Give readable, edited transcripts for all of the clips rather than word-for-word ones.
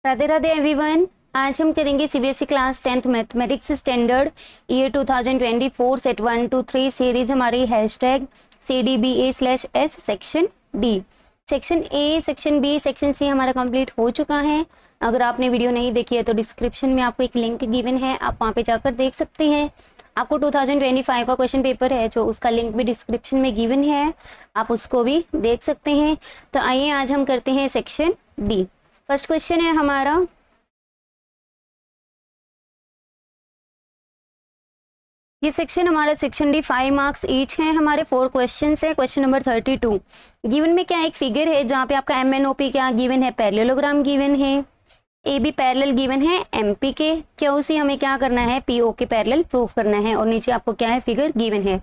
Radhe Radhe everyone. आज हम करेंगे CBSE class 10th mathematics standard year 2024 set 1 to 3 series हमारी hashtag CDBA/S section D. Section A, section B, section C हमारा complete हो चुका है। अगर आपने वीडियो नहीं देखी है तो डिस्क्रिप्शन में आपको एक लिंक गिवन है, आप वहाँ पे जाकर देख सकते हैं। आपको 2025 का क्वेश्चन पेपर है जो उसका लिंक भी डिस्क्रिप्शन में गिवन है, आप उसको भी देख सकते हैं। तो आइए आज हम करते हैं सेक्शन डी। फर्स्ट क्वेश्चन है हमारा, ये सेक्शन हमारा सेक्शन डी 5 मार्क्स ईच है। हमारे 4 क्वेश्चन है। क्वेश्चन नंबर 32, गिवन में क्या एक फिगर है जहाँ पे आपका MNOP क्या गिवन है, पैरेललोग्राम गिवन है, AB पैरेलल गिवन है MP के, QC हमें क्या करना है, PO के पैरेलल प्रूफ करना है, और नीचे आपको क्या है फिगर गिवन है।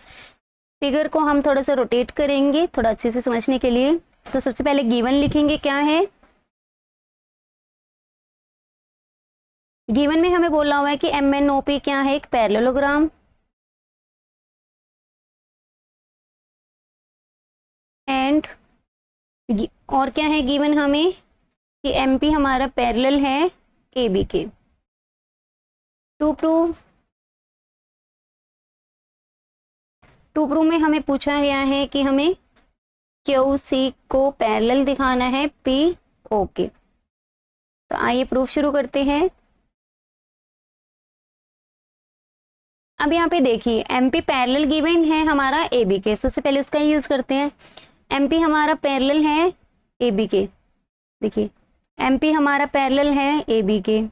फिगर को हम थोड़ा सा रोटेट करेंगे थोड़ा अच्छे से समझने के लिए। तो सबसे पहले गिवन लिखेंगे, क्या है गिवन में हमें बोला हुआ है कि MNOP क्या है, एक पैरेललोग्राम, एंड और क्या है गिवन हमें कि MP हमारा पैरेलल है AB के। टू प्रूव में हमें पूछा गया है कि हमें QC को पैरेलल दिखाना है PO के। तो आइए प्रूफ शुरू करते हैं। अब यहाँ पे देखिए MP पैरेलल गिवन है हमारा AB के, सबसे पहले उसका यूज करते हैं। MP हमारा पैरेलल है AB के, देखिए MP हमारा पैरेलल है AB के।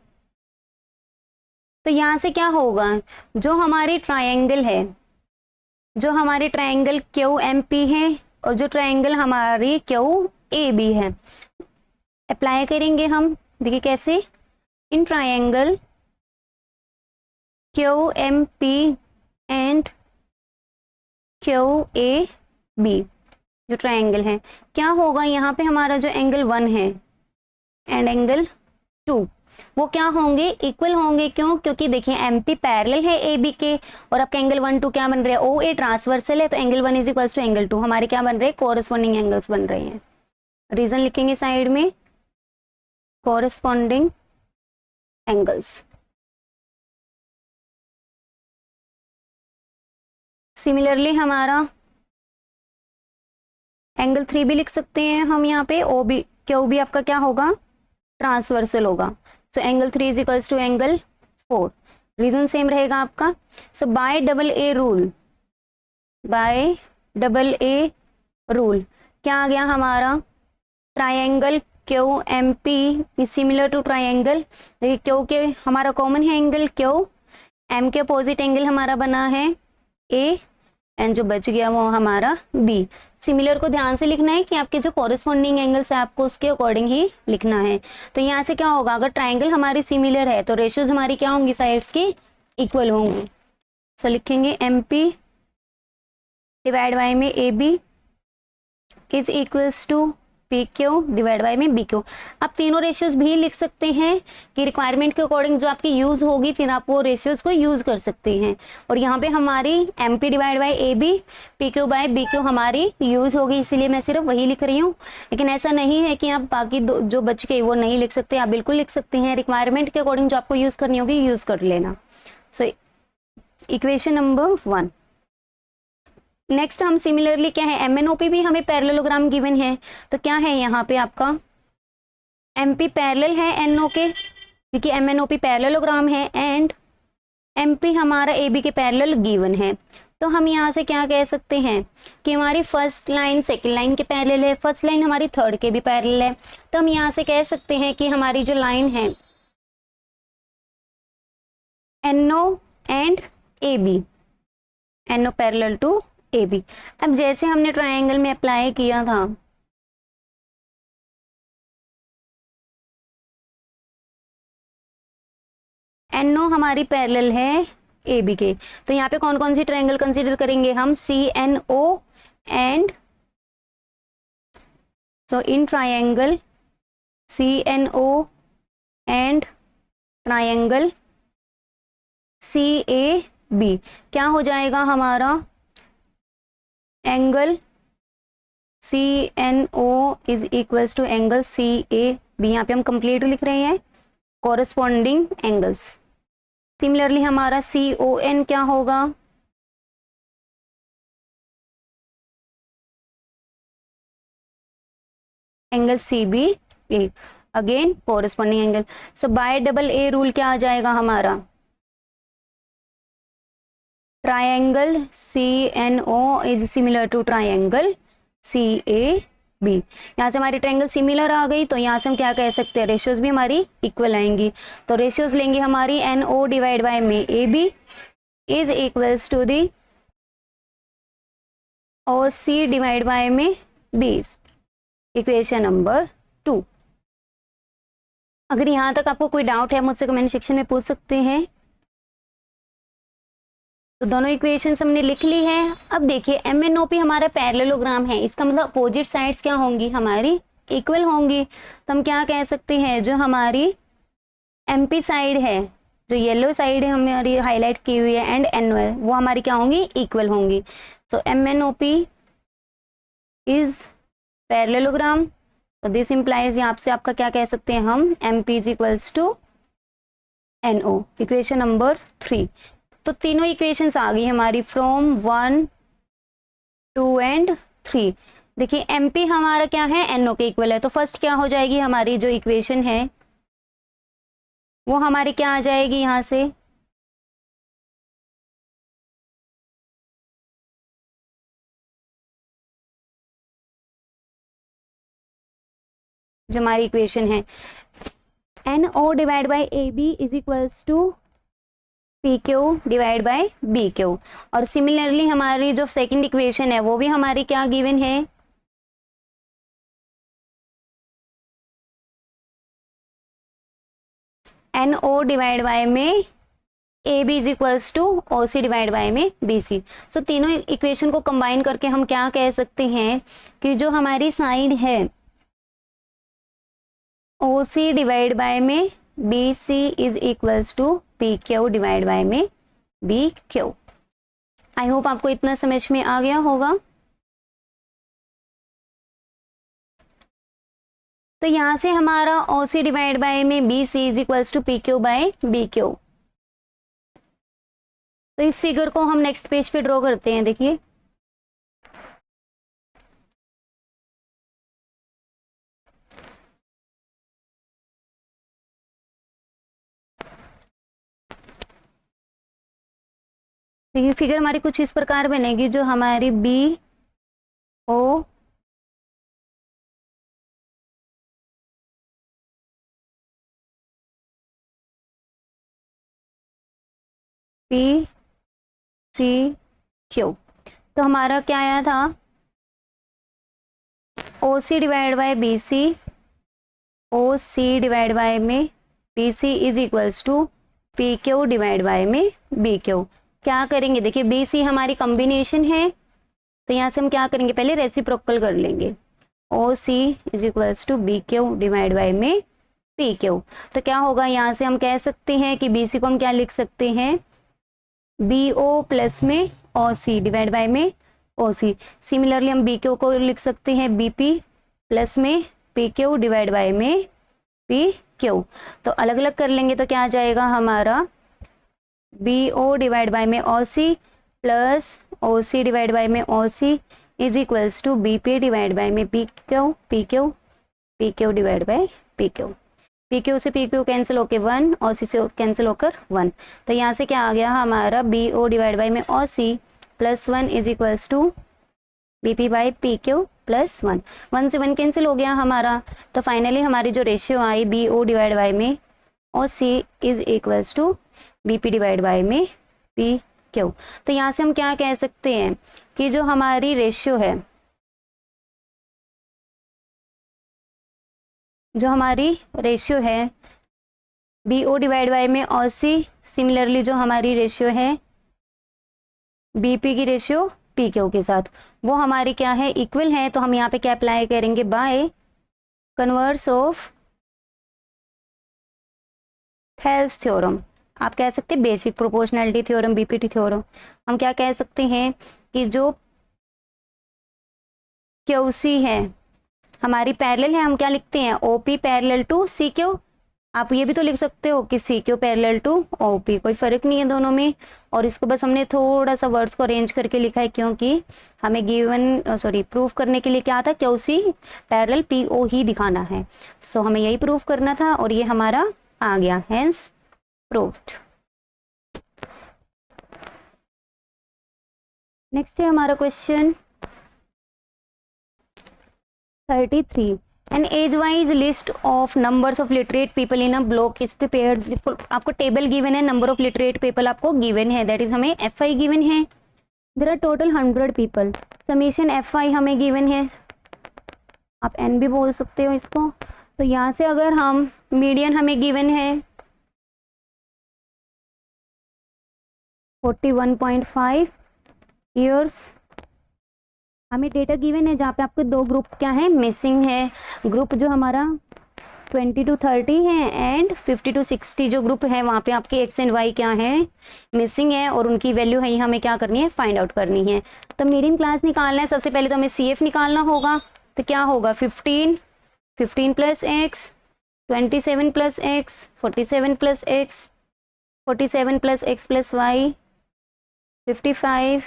तो यहाँ से क्या होगा, जो हमारी ट्रायंगल है, जो हमारी ट्रायंगल QMP है और जो ट्रायंगल हमारी QAB है, अप्लाई करेंगे हम। देखिए कैसे, in triangle QMP and QAB जो ट्रायंगल है, क्या होगा यहाँ पे हमारा जो एंगल 1 है एंड एंगल 2 वो क्या होंगे, इक्वल होंगे। क्यों? क्योंकि देखिए MP पैरेलल है AB के और आपका एंगल 1 2 क्या बन रहे हैं, OA ट्रांसवर्सल है, तो angle 1 is equals to angle 2 हमारे क्या बन रहे हैं, कोरस्पॉन्डिंग एंगल्स बन रहे हैं। रीजन लिखेंगे साइड में, कोरस्पॉन्डिंग एंगल्स। सिमिलरली हमारा एंगल 3 भी लिख सकते हैं हम यहाँ पे, OB QB आपका क्या होगा, ट्रांसवर्सल होगा। So angle 3 is equals to angle 4। Reason same रहेगा आपका। So by double A rule क्या आ गया हमारा, triangle QMP is similar to triangle, देखिए क्यू के हमारा कॉमन है एंगल Q, M के अपोजिट एंगल हमारा बना है A, एंड जो बच गया वो हमारा B। सिमिलर को ध्यान से लिखना है कि आपके जो कॉरेस्पॉन्डिंग एंगल्स है आपको उसके अकॉर्डिंग ही लिखना है। तो यहाँ से क्या होगा, अगर ट्रायंगल हमारी सिमिलर है तो रेशियोज हमारी क्या होंगी, साइड्स की इक्वल होंगी। सो लिखेंगे MP डिवाइड बाय में AB is equals to PQ divide by में BQ। आप तीनों रेशियोज भी लिख सकते हैं कि रिक्वायरमेंट के अकॉर्डिंग जो आपकी यूज होगी फिर आप वो रेशियोज को यूज कर सकते हैं। और यहाँ पे हमारी MP divide by AB PQ by BQ हमारी यूज होगी, इसीलिए मैं सिर्फ वही लिख रही हूँ। लेकिन ऐसा नहीं है कि आप बाकी जो बच के वो नहीं लिख सकते, आप बिल्कुल लिख सकते हैं। रिक्वायरमेंट के अकॉर्डिंग जो आपको यूज करनी होगी यूज कर लेना। So equation number 1। नेक्स्ट हम सिमिलरली क्या है, MNOP भी हमें पैरेललोग्राम गिवन है, तो क्या है यहाँ पे आपका MP पैरेलल है NO के, क्योंकि MNOP पैरेललोग्राम है, एंड MP हमारा AB के पैरेलल गिवन है। तो हम यहाँ से क्या कह सकते हैं कि हमारी फर्स्ट लाइन सेकंड लाइन के पैरेलल है, फर्स्ट लाइन हमारी थर्ड के भी पैरेलल है। तो हम यहाँ से कह सकते हैं कि हमारी जो लाइन है NO and AB, NO parallel to AB। अब जैसे हमने ट्रायंगल में अप्लाई किया था, NO हमारी पैरेलल है AB के, तो यहाँ पे कौन कौन सी ट्रायंगल कंसीडर करेंगे हम, CNO and so in triangle CNO and triangle CAB क्या हो जाएगा हमारा, angle CNO is equals to angle CAB। यहाँ पे हम कंप्लीट लिख रहे हैं, कोरस्पॉन्डिंग एंगल्स। सिमिलरली हमारा CON क्या होगा, angle CBA, again corresponding angle. So by double A rule क्या आ जाएगा हमारा, triangle CNO is similar to triangle CAB। यहाँ से हमारी ट्रायंगल सिमिलर आ गई, तो यहाँ से हम क्या कह सकते हैं, रेशियोज भी हमारी इक्वल आएंगी। तो रेशियोज लेंगे हमारी NO डिवाइड बाय में AB is equals to the OC divide by में B, इक्वेशन नंबर 2। अगर यहाँ तक आपको कोई डाउट है मुझसे कमेंट सेक्शन में पूछ सकते हैं। तो दोनों इक्वेशंस हमने लिख ली है। अब देखिए MNOP हमारा पैरेललोग्राम है, इसका मतलब अपोजिट साइड्स क्या होंगी, हमारी इक्वल होंगी। तो हम क्या कह सकते हैं, जो हमारी MP साइड है, जो येलो साइड है हमारी हाईलाइट की हुई है, एंड NO वो हमारी क्या होंगी, इक्वल होंगी। So MNOP is parallelogram. तो दिस इंप्लाइज, यहाँ से आपका क्या कह सकते हैं हम, MP is equals to NO, equation number 3। तो तीनों इक्वेशंस आ गई हमारी फ्रॉम 1, 2 एंड 3। देखिए MP हमारा क्या है, NO के इक्वल है, तो फर्स्ट क्या हो जाएगी हमारी जो इक्वेशन है वो हमारी क्या आ जाएगी, यहाँ से जो हमारी इक्वेशन है NO divide by AB is equals to PQ divide by BQ। और सिमिलरली हमारी जो सेकंड इक्वेशन है वो भी हमारी क्या गिवन है, NO डिवाइड बाय में AB is equals to OC divide by में BC। सो तीनों इक्वेशन को कंबाइन करके हम क्या कह सकते हैं कि जो हमारी साइड है OC डिवाइड बाय में BC is equals to PQ divide by में BQ। आई होप आपको इतना समझ में आ गया होगा। तो यहां से हमारा OC डिवाइड बाय में BC is equals to PQ by BQ। तो इस फिगर को हम नेक्स्ट पेज पे ड्रॉ करते हैं। देखिए देखिए फिगर हमारी कुछ इस प्रकार बनेगी, जो हमारी BO PCQ। तो हमारा क्या आया था, OC divide by BC, OC divide by में BC is equals to PQ divide by में BQ। क्या करेंगे, देखिए BC हमारी कॉम्बिनेशन है, तो यहाँ से हम क्या करेंगे, पहले रेसिप्रोकल कर लेंगे। OC is equals to BQ divide by में PQ। तो क्या होगा, यहाँ से हम कह सकते हैं कि BC को हम क्या लिख सकते हैं, BO प्लस में OC डिवाइड बाय में OC। सिमिलरली हम BQ को लिख सकते हैं BP प्लस में PQ डिवाइड बाय में PQ। तो अलग अलग कर लेंगे तो क्या आ जाएगा हमारा, BO डिवाइड बाय में OC plus OC divide by में OC is equals to BP divide by में PQ divide by PQ। PQ से PQ कैंसिल होकर 1, OC से कैंसिल होकर 1। तो यहाँ से क्या आ गया हमारा, BO डिवाइड बाय में OC plus 1 is equals to BP by PQ plus 1। 1 से 1 कैंसिल हो गया हमारा। तो फाइनली हमारी जो रेशियो आई BO डिवाइड बाय में OC is equals to BP divide by में PQ। तो यहाँ से हम क्या कह सकते हैं कि जो हमारी रेशियो है, BO डिवाइड बाय में OC, सिमिलरली जो हमारी रेशियो है BP की रेशियो PQ के साथ, वो हमारी क्या है, इक्वल है। तो हम यहाँ पे क्या अप्लाई करेंगे, bye converse of Thales theorem. आप कह सकते हैं basic proportionality theorem, BPT theorem. हम क्या कह सकते हैं कि जो QC है हमारी पैरेलल है, हम क्या लिखते हैं, OP पैरेलल टू CQ। आप ये भी तो लिख सकते हो कि C Q parallel to O P, कोई फर्क नहीं है दोनों में। और इसको बस हमने थोड़ा सा वर्ड्स को अरेंज करके लिखा है, क्योंकि हमें गिवन प्रूफ करने के लिए क्या था, Q C parallel P O ही दिखाना है। सो हमें यही प्रूफ करना था और ये हमारा आ गया, हेंस प्रूव्ड। नेक्स्ट है हमारा question 33। An age-wise list of numbers of literate people in a block is prepared। आपको टेबल गिवन है, नंबर ऑफ लिटरेट पीपल आपको गिवन है, दैट इज हमें एफ आई गिवन है। There are total 100 people, summation F I हमें given है, आप N भी बोल सकते हो इसको। तो यहाँ से अगर हम मीडियन हमें गिवन है 41.5 ईयर्स, हमें डेटा गिवन है जहाँ पे आपके दो ग्रुप क्या है, मिसिंग है। ग्रुप जो हमारा 20 to 30 है एंड 50 to 60 जो ग्रुप है वहाँ पे आपके एक्स एंड वाई क्या है, मिसिंग है, और उनकी वैल्यू है हमें क्या करनी है, फाइंड आउट करनी है। तो मीडियन क्लास निकालना है, सबसे पहले तो हमें सी एफ निकालना होगा। तो क्या होगा 15 plus x, 27 plus x, 47 plus x, 47 plus x plus y, 55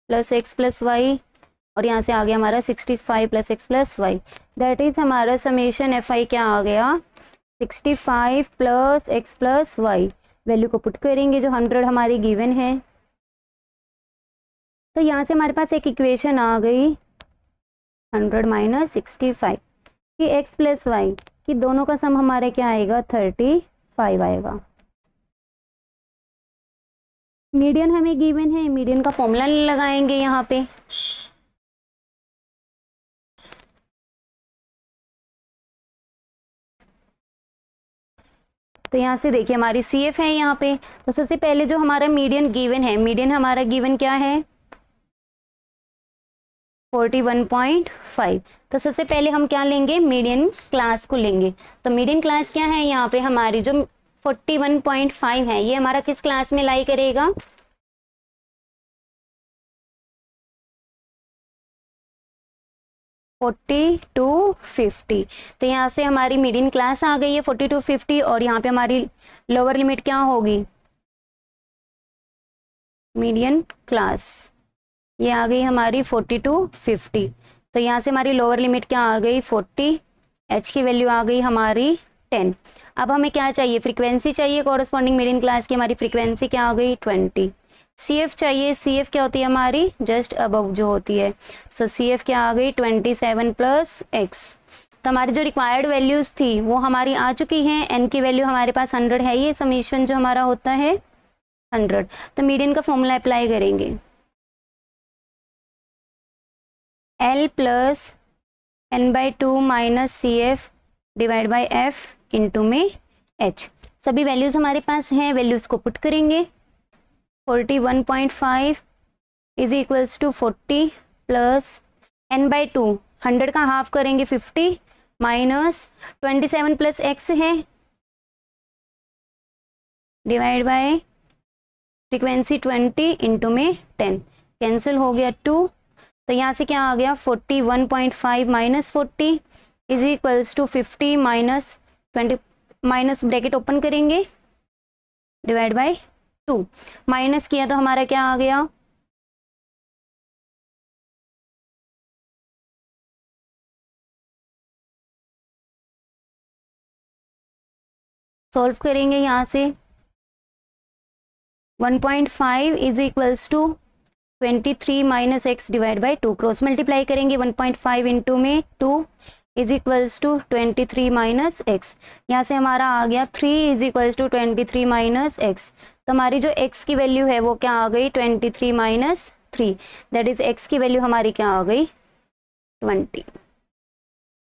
plus x plus y, और यहाँ से आ गया हमारा 65 plus x plus y. That is हमारा समेशन एफ आई क्या आ गया, 65 plus x plus y. Value को पुट करेंगे जो 100 हमारी गिवन है। तो यहाँ से हमारे पास एक इक्वेशन आ गई 100 माइनस 65 कि एक्स प्लस वाई कि दोनों का सम हमारे क्या आएगा, 35 आएगा। मीडियन हमें गिवन है, मीडियन का फॉर्मूला लगाएंगे यहाँ पे। तो यहाँ से देखिए हमारी सी एफ है यहाँ पे। तो सबसे पहले जो हमारा मीडियन गिवन है, मीडियन हमारा गिवन क्या है 41.5। तो सबसे पहले हम क्या लेंगे, मीडियन क्लास को लेंगे। तो मीडियन क्लास क्या है यहाँ पे, हमारी जो 41.5 है ये हमारा किस क्लास में लाई करेगा, 40 to 50। तो यहाँ से हमारी मीडियन क्लास आ गई है 40 to 50, और यहाँ पे हमारी लोअर लिमिट क्या होगी, मीडियन क्लास ये आ गई हमारी 40 to 50। तो यहाँ से हमारी लोअर लिमिट क्या आ गई 40, एच की वैल्यू आ गई हमारी 10। अब हमें क्या चाहिए, फ्रीक्वेंसी चाहिए कॉरस्पॉन्डिंग मीडियन क्लास की, हमारी फ्रीक्वेंसी क्या आ गई 20। सी एफ चाहिए, सी एफ क्या होती है हमारी जस्ट अबव जो होती है। सो सी एफ क्या आ गई 27 प्लस एक्स। तो हमारी जो रिक्वायर्ड वैल्यूज थी वो हमारी आ चुकी हैं, एन की वैल्यू हमारे पास 100 है, ये समीशन जो हमारा होता है 100। तो मीडियन का फॉर्मूला अप्लाई करेंगे, l plus n by 2 minus C F divide by f into में एच। सभी वैल्यूज हमारे पास हैं, वैल्यूज को पुट करेंगे। 41.5 is equals to 40 plus n by 2, 100 का हाफ करेंगे 50 माइनस 27 प्लस एक्स है डिवाइड बाय फ्रीक्वेंसी 20 इंटू में 10, कैंसिल हो गया 2। तो यहाँ से क्या आ गया 41.5 minus 40 is equals to 50 minus 20, minus bracket open करेंगे डिवाइड बाय 2, माइनस किया तो हमारा क्या आ गया सॉल्व करेंगे यहाँ से 1.5 is equals to 23 minus x divide by 2, cross multiply करेंगे 1.5 इंटू में 2 is equals to 23 minus x. यहाँ से हमारा आ गया 3 is equals to 23 minus x. तो हमारी जो x की वैल्यू है वो क्या आ गई 23 माइनस 3, दैट इज x की वैल्यू हमारी क्या आ गई 20।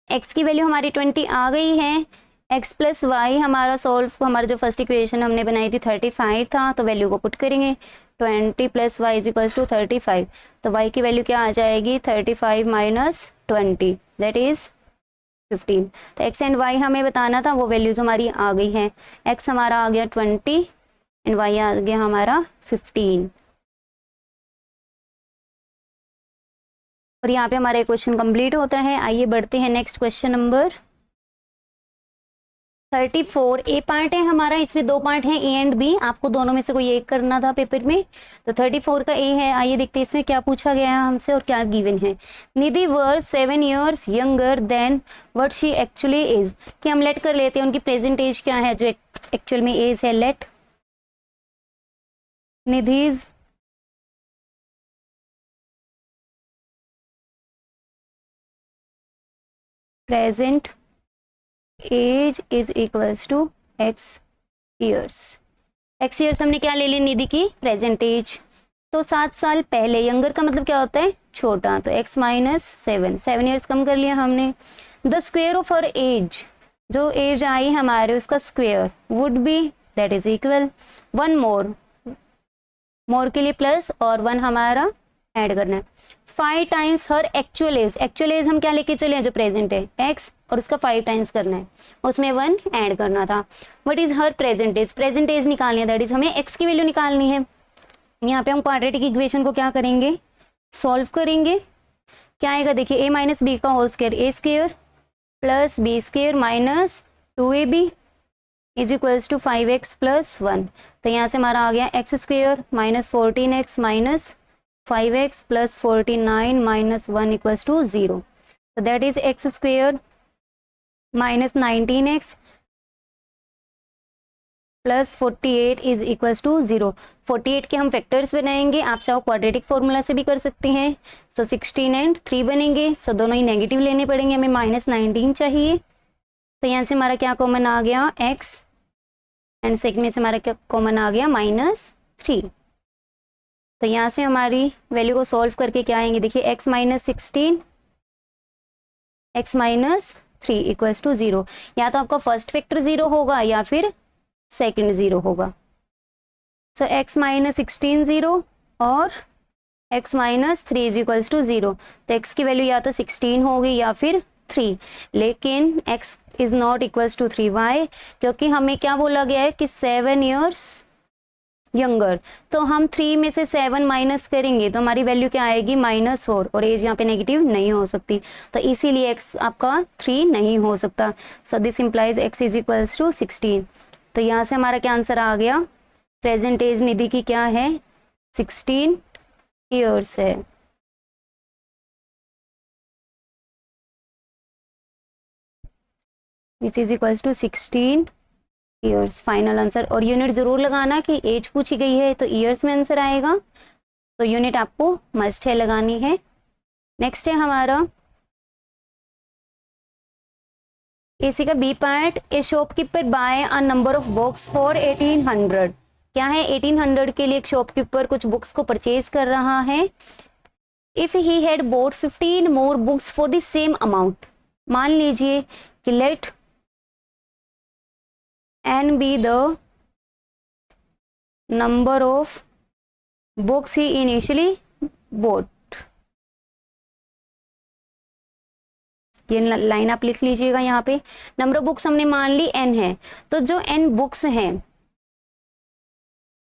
x की वैल्यू हमारी 20 आ गई है। x प्लस वाई हमारा सॉल्व, हमारा जो फर्स्ट इक्वेशन हमने बनाई थी 35 था, तो वैल्यू को पुट करेंगे 20 plus y is equals to 35। तो y की वैल्यू क्या आ जाएगी 35 माइनस 20 दैट इज 15। तो x एंड y हमें बताना था, वो वैल्यूज हमारी आ गई हैं। x हमारा आ गया 20 एंड y आ गया हमारा 15। और यहाँ पे हमारा क्वेश्चन कंप्लीट होता है। आइए बढ़ते हैं नेक्स्ट क्वेश्चन नंबर 34 ए पार्ट है हमारा, इसमें दो पार्ट हैं ए एंड बी, आपको दोनों में से कोई एक करना था पेपर में। तो 34 का ए है। आइए देखते हैं इसमें क्या पूछा गया है हमसे और क्या गिवन है। निधि वर 7 years younger than what she actually is, कि हम लेट कर लेते हैं उनकी प्रेजेंट एज क्या है जो एक्चुअल में एज है। Let Nidhi's present age is equals to X years. X years हमने क्या ले ली, निधि की प्रेजेंट एज। तो 7 साल पहले, यंगर का मतलब क्या होता है, छोटा, तो x माइनस 7 ईयर्स कम कर लिया हमने। The square of her age, जो एज आई हमारे उसका square would be that is equal, one more के लिए प्लस और 1 हमारा ऐड करना है। 5 टाइम्स हर एक्चुअल एज हम क्या लेके चले हैं जो प्रेजेंट है x, और उसका 5 टाइम्स करना है, उसमें 1 ऐड करना था। What is her present age निकालनी है, दैट इज हमें x की वैल्यू निकालनी है। यहाँ पे हम क्वाड्रेटिक इक्वेशन को क्या करेंगे, सॉल्व करेंगे। क्या आएगा देखिए, a माइनस बी का whole square a square plus b square minus 2ab is equals to 5x plus 1। तो यहाँ से हमारा आ गया x square minus 14x minus 5x plus 49 minus 1 equals to 0। तो that is x square minus 19x plus 48 is equals to 0। 48 के हम factors बनाएंगे, आप चाहो क्वाड्रेटिक फॉर्मूला से भी कर सकते हैं। सो 16 एंड 3 बनेंगे, सो दोनों ही नेगेटिव लेने पड़ेंगे, हमें माइनस 19 चाहिए। तो यहाँ से हमारा क्या कॉमन आ गया, x, एंड सेकंड में से हमारा क्या कॉमन आ गया, -3। तो यहाँ से हमारी वैल्यू को सॉल्व करके क्या आएंगे देखिए, x minus 16 x minus 3 equals to 0। या तो आपका फर्स्ट फैक्टर 0 होगा या फिर सेकंड 0 होगा। सो x माइनस 16 0 और x minus 3 is equals to 0। तो x की वैल्यू या तो 16 होगी या फिर 3, लेकिन x is not equals to 3। Why, क्योंकि हमें क्या बोला गया है कि 7 years यंगर, तो हम 3 में से 7 माइनस करेंगे तो हमारी वैल्यू क्या आएगी, -4, और एज यहाँ पे नेगेटिव नहीं हो सकती, तो इसीलिए x आपका 3 नहीं हो सकता। So this implies x is equals to 16। तो यहाँ से हमारा क्या आंसर आ गया, प्रेजेंट एज निधि की क्या है, 16 years है। Which is equals to 16 years, final answer. और यूनिट जरूर लगाना कि एज पूछी गई है तो ईयर्स में आंसर आएगा, तो यूनिट आपको मस्ट है लगानी है। नेक्स्ट है हमारा एसी का B part, a shopkeeper buy a number of books for 1800। क्या है, 1800 के लिए एक शॉपकीपर कुछ बुक्स को परचेज कर रहा है। If he had bought 15 more books for the same amount, मान लीजिए कि let n be the number of books he initially bought. ये लाइन आप लिख लीजिएगा, यहाँ पे नंबर ऑफ बुक्स हमने मान ली n है, तो जो n बुक्स हैं,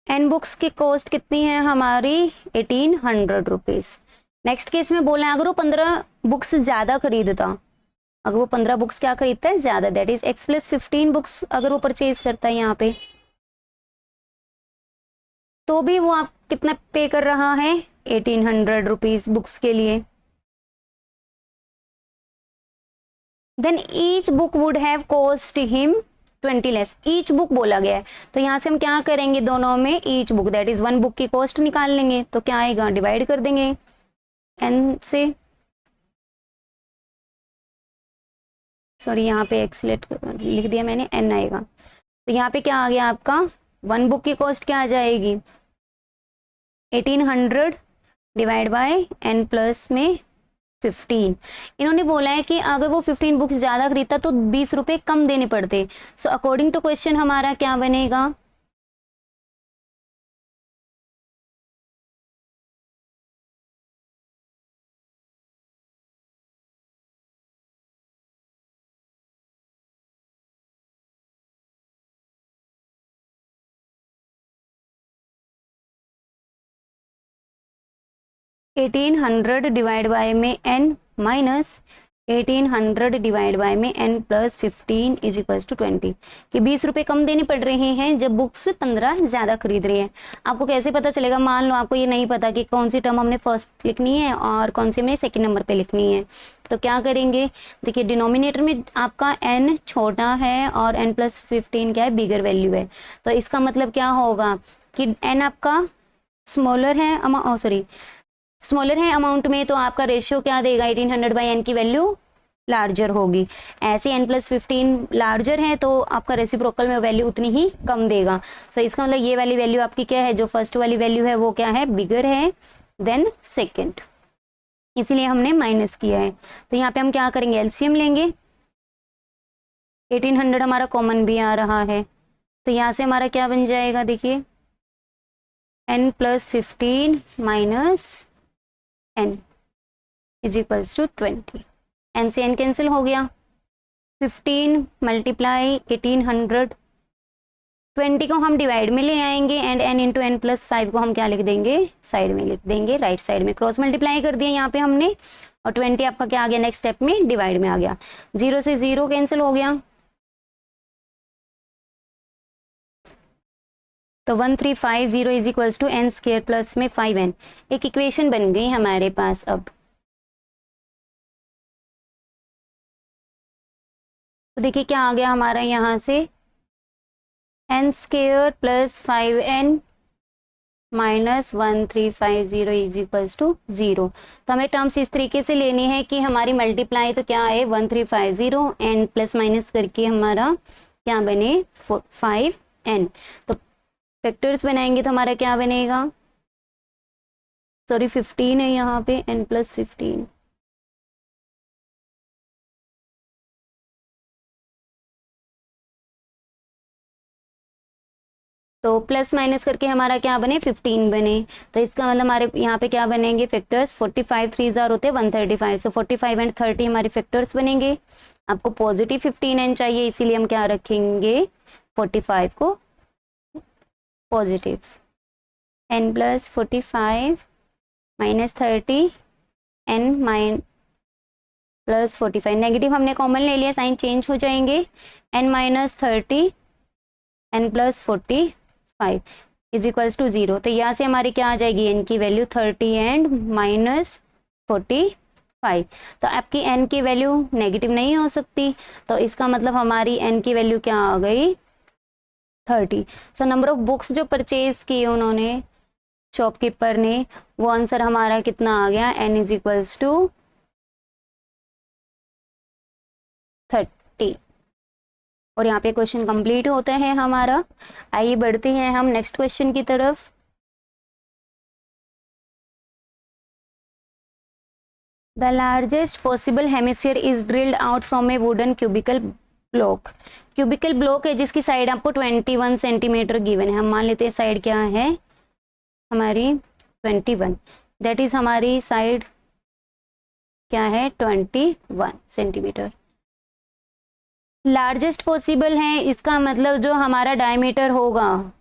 n बुक्स की कॉस्ट कितनी है हमारी, 1800 रुपीज। नेक्स्ट केस में बोला है अगर वो 15 बुक्स ज्यादा खरीदता, अगर वो 15 बुक्स क्या खरीदता है ज्यादा, that is x plus 15 books अगर वो परचेज करता है यहाँ पे, तो भी वो आप कितना पे कर रहा है, 1800 रुपीज बुक्स के लिए। Then each book would have cost him 20 less, each book बोला गया है, तो यहाँ से हम क्या करेंगे, दोनों में each book that is 1 book की कॉस्ट निकाल लेंगे, तो क्या आएगा, डिवाइड कर देंगे n से, सॉरी यहाँ पे x लिख दिया मैंने, n आएगा। तो यहाँ पे क्या आ गया आपका, 1 बुक की कॉस्ट क्या आ जाएगी, 1800 डिवाइड बाय n प्लस में 15। इन्होंने बोला है कि अगर वो 15 बुक्स ज़्यादा खरीदता तो 20 रुपये कम देने पड़ते। सो अकॉर्डिंग टू क्वेश्चन हमारा क्या बनेगा, $1800 डिवाइड बाय में n माइनस 1800 डिवाइड बाय में n plus 15 is equals to 20 कि 20 रुपये कम देने पड़ रहे हैं जब बुक्स 15 ज़्यादा खरीद रही है। आपको कैसे पता चलेगा? मान लो आपको ये नहीं पता कि कौन सी टर्म हमने फर्स्ट लिखनी है और कौन सी हमने सेकंड नंबर पे लिखनी है, तो क्या करेंगे? देखिए डिनोमिनेटर में आपका n छोटा है और n प्लस 15 क्या है? बिगर वैल्यू है। तो इसका मतलब क्या होगा कि n आपका स्मॉलर है अमाउंट में, तो आपका रेशियो क्या देगा? 1800 बाई n की वैल्यू लार्जर होगी। ऐसे n प्लस 15 लार्जर है तो आपका रेसिप्रोकल में वैल्यू उतनी ही कम देगा। सो इसका मतलब ये वाली वैल्यू आपकी क्या है? जो फर्स्ट वाली वैल्यू है वो क्या है? बिगर है देन सेकेंड, इसीलिए हमने माइनस किया है। तो यहाँ पे हम क्या करेंगे? एलसीएम लेंगे। 1800 हमारा कॉमन भी आ रहा है, तो यहाँ से हमारा क्या बन जाएगा? देखिए n plus 15 minus n is equals to 20। n से n कैंसिल हो गया। 15 मल्टीप्लाई 1800, 20 को हम डिवाइड में ले आएंगे and n into n plus 5 को हम क्या लिख देंगे? साइड में लिख देंगे, राइट साइड में क्रॉस मल्टीप्लाई कर दिया यहाँ पे हमने, और 20 आपका क्या आ गया? नेक्स्ट स्टेप में डिवाइड में आ गया। 0 से 0 कैंसिल हो गया, तो 1350 is equals to n square plus में 5n। एक इक्वेशन बन गई हमारे पास। अब तो देखिए क्या आ गया हमारा यहाँ से? n square plus 5n minus 1350 is equals to 0। तो हमें टर्म्स इस तरीके से लेनी है कि हमारी मल्टीप्लाई तो क्या है? 1350 एंड प्लस माइनस करके हमारा क्या बने? 5n। तो फैक्टर्स बनाएंगे तो हमारा क्या बनेगा? सॉरी 15 है यहाँ पे, n प्लस 15, तो प्लस माइनस करके हमारा क्या बने? 15 बने। तो इसका मतलब हमारे यहाँ पे क्या बनेंगे फैक्टर्स? 45 3 जार होते हैं 135, सो 45 एंड 30 हमारे फैक्टर्स बनेंगे। आपको पॉजिटिव 15n चाहिए, इसीलिए हम क्या रखेंगे? 45 को positive, n plus 45 minus 30 n minus plus 45, negative हमने कॉमन ले लिया, साइन चेंज हो जाएंगे। n minus 30 n plus 45 is equals to 0। तो यहाँ से हमारी क्या आ जाएगी? n की वैल्यू 30 एंड माइनस 45। तो आपकी n की वैल्यू नेगेटिव नहीं हो सकती, तो इसका मतलब हमारी n की वैल्यू क्या आ गई? 30। सो नंबर ऑफ बुक्स जो परचेज की उन्होंने शॉपकीपर ने, वो आंसर हमारा कितना आ गया? n is equals to 30। और यहाँ पे क्वेश्चन कंप्लीट होता है हमारा। आइए बढ़ते हैं हम नेक्स्ट क्वेश्चन की तरफ। The largest possible hemisphere is drilled out from A wooden cubical block. Cubical block है जिसकी साइड आपको 21 सेंटीमीटर गिवन है। हम मान लेते हैं साइड क्या है हमारी? 21, दैट इज हमारी साइड क्या है? 21 सेंटीमीटर। लार्जेस्ट पॉसिबल है, इसका मतलब जो हमारा डायमीटर होगा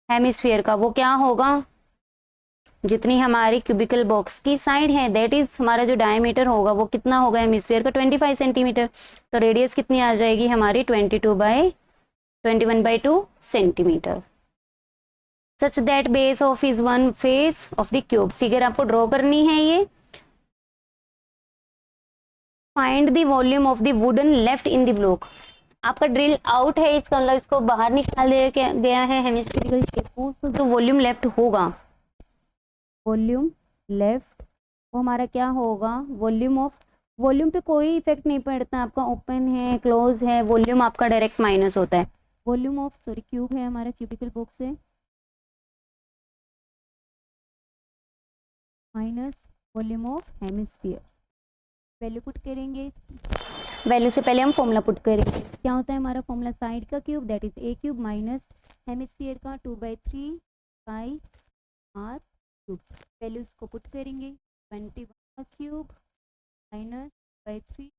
हेमिस्फीयर का वो क्या होगा? जितनी हमारी क्यूबिकल बॉक्स की साइड है दैट इज हमारा जो डायमीटर होगा वो कितना होगा हेमिस्फीयर का? 25 सेंटीमीटर। तो रेडियस कितनी आ जाएगी हमारी? 21/2 centimetre. Such that base of is one face of the cube. Figure आपको ड्रॉ करनी है ये। Find the volume of the wooden left in the block. आपका ड्रिल आउट है, इसका मतलब इसको बाहर निकाल दिया गया है हेमिस्फेरिकल शेप को। तो जो वॉल्यूम लेफ्ट होगा, वॉल्यूम लेफ्ट वो हमारा क्या होगा? वॉल्यूम पे कोई इफेक्ट नहीं पड़ता, आपका ओपन है क्लोज है, वॉल्यूम आपका डायरेक्ट माइनस होता है। वॉल्यूम ऑफ क्यूब है हमारा, क्यूबिकल बॉक्स है, minus volume of hemisphere. Value put करेंगे, वैल्यू से पहले हम फॉर्मूला पुट करेंगे। क्या होता है हमारा फॉर्मूला? साइड का cube that is a cube minus hemisphere का 2/3 पाई r क्यूब। वैल्यूज को पुट करेंगे, 21 का क्यूब माइनस 3,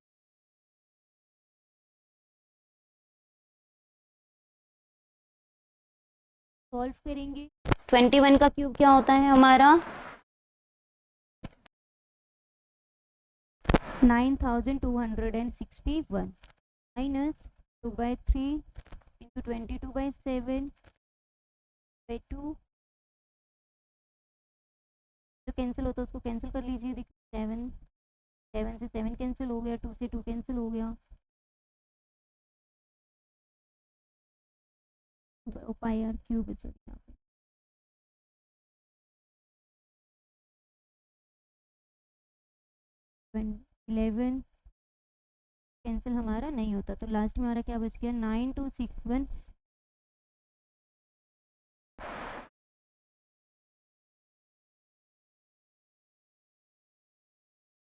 सॉल्व करेंगे। 21 का क्यूब क्या होता है हमारा? 9261 माइनस 2/3 इंटू 22/7 बाई 2, जो कैंसिल होता है उसको कैंसिल कर लीजिए। देखिए 7 से 7 कैंसिल हो गया, 2 से 2 कैंसिल हो गया, पाई आर क्यूब है सर यहाँ पे। 11 कैंसिल हमारा नहीं होता, तो लास्ट में हमारा क्या बच गया 9261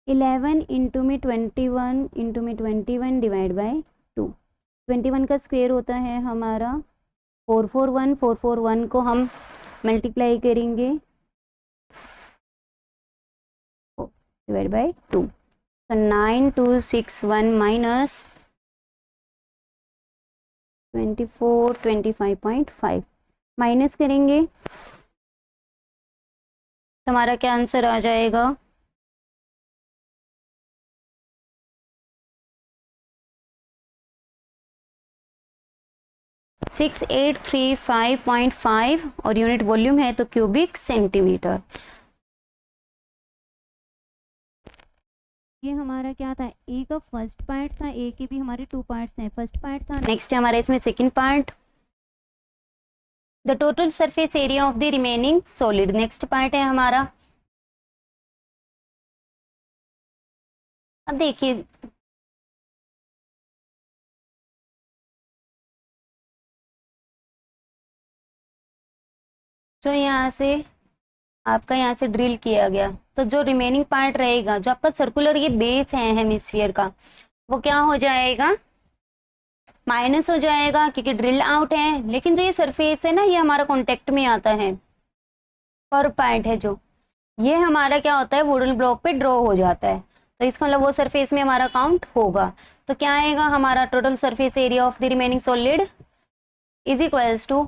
11 इंटू में 21 इंटू में 21 डिवाइड बाय 2। 21 का स्क्वायर होता है हमारा 441। 441 को हम मल्टीप्लाई करेंगे डिवाइड बाय 2, तो 9261 माइनस 24 25.5 माइनस करेंगे तो हमारा क्या आंसर आ जाएगा 6835.5 और यूनिट वॉल्यूम है तो क्यूबिक सेंटीमीटर। ये हमारा क्या था, ए का फर्स्ट पार्ट था, ए के भी हमारे 2 पार्ट्स हैं, फर्स्ट पार्ट था। नेक्स्ट है हमारा इसमें second part, the total surface area of the remaining solid. Next part है हमारा, अब देखिए जो यहाँ से आपका यहाँ से ड्रिल किया गया, तो जो रिमेनिंग पार्ट रहेगा, जो आपका सर्कुलर ये बेस है हेमिस्फीयर का, वो क्या हो जाएगा, माइनस हो जाएगा क्योंकि ड्रिल आउट है। लेकिन जो ये सरफेस है ना, ये हमारा कॉन्टेक्ट में आता है, पर पार्ट है जो, ये हमारा क्या होता है वुडन ब्लॉक पे ड्रॉ हो जाता है, तो इसका मतलब वो सरफेस में हमारा काउंट होगा। तो क्या आएगा हमारा total surface area of the remaining solid is equals to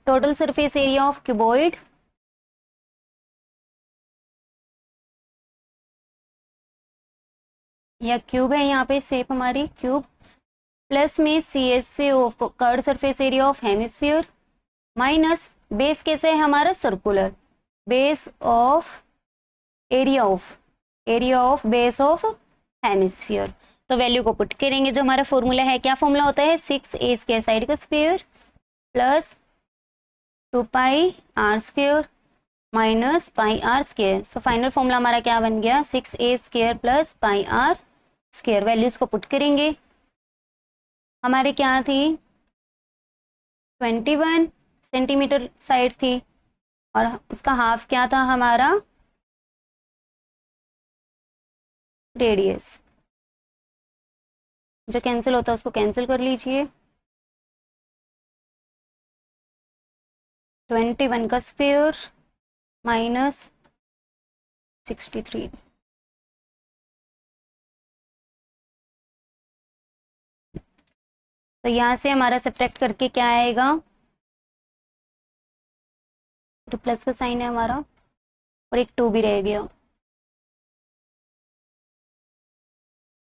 total surface area of cuboid या क्यूब है यहाँ पे शेप हमारी क्यूब, प्लस में CSA of curved surface area of hemisphere, minus base कैसे है हमारा circular, base of area of base of hemisphere. तो वैल्यू को पुट करेंगे, जो हमारा फॉर्मूला है, क्या फॉर्मूला होता है 6a स्क्वायर साइड का square plus 2 pi are square minus pi are square. So final formula हमारा क्या बन गया 6a square plus pi are square. Values को पुट करेंगे, हमारे क्या थी 21 सेंटीमीटर साइड थी और उसका हाफ क्या था हमारा रेडियस, जो कैंसिल होता है उसको कैंसिल कर लीजिए। 21 का स्क्वायर माइनस 63, तो यहाँ से हमारा सब्ट्रैक्ट करके क्या आएगा, तो प्लस का साइन है हमारा और एक 2 भी रह गया,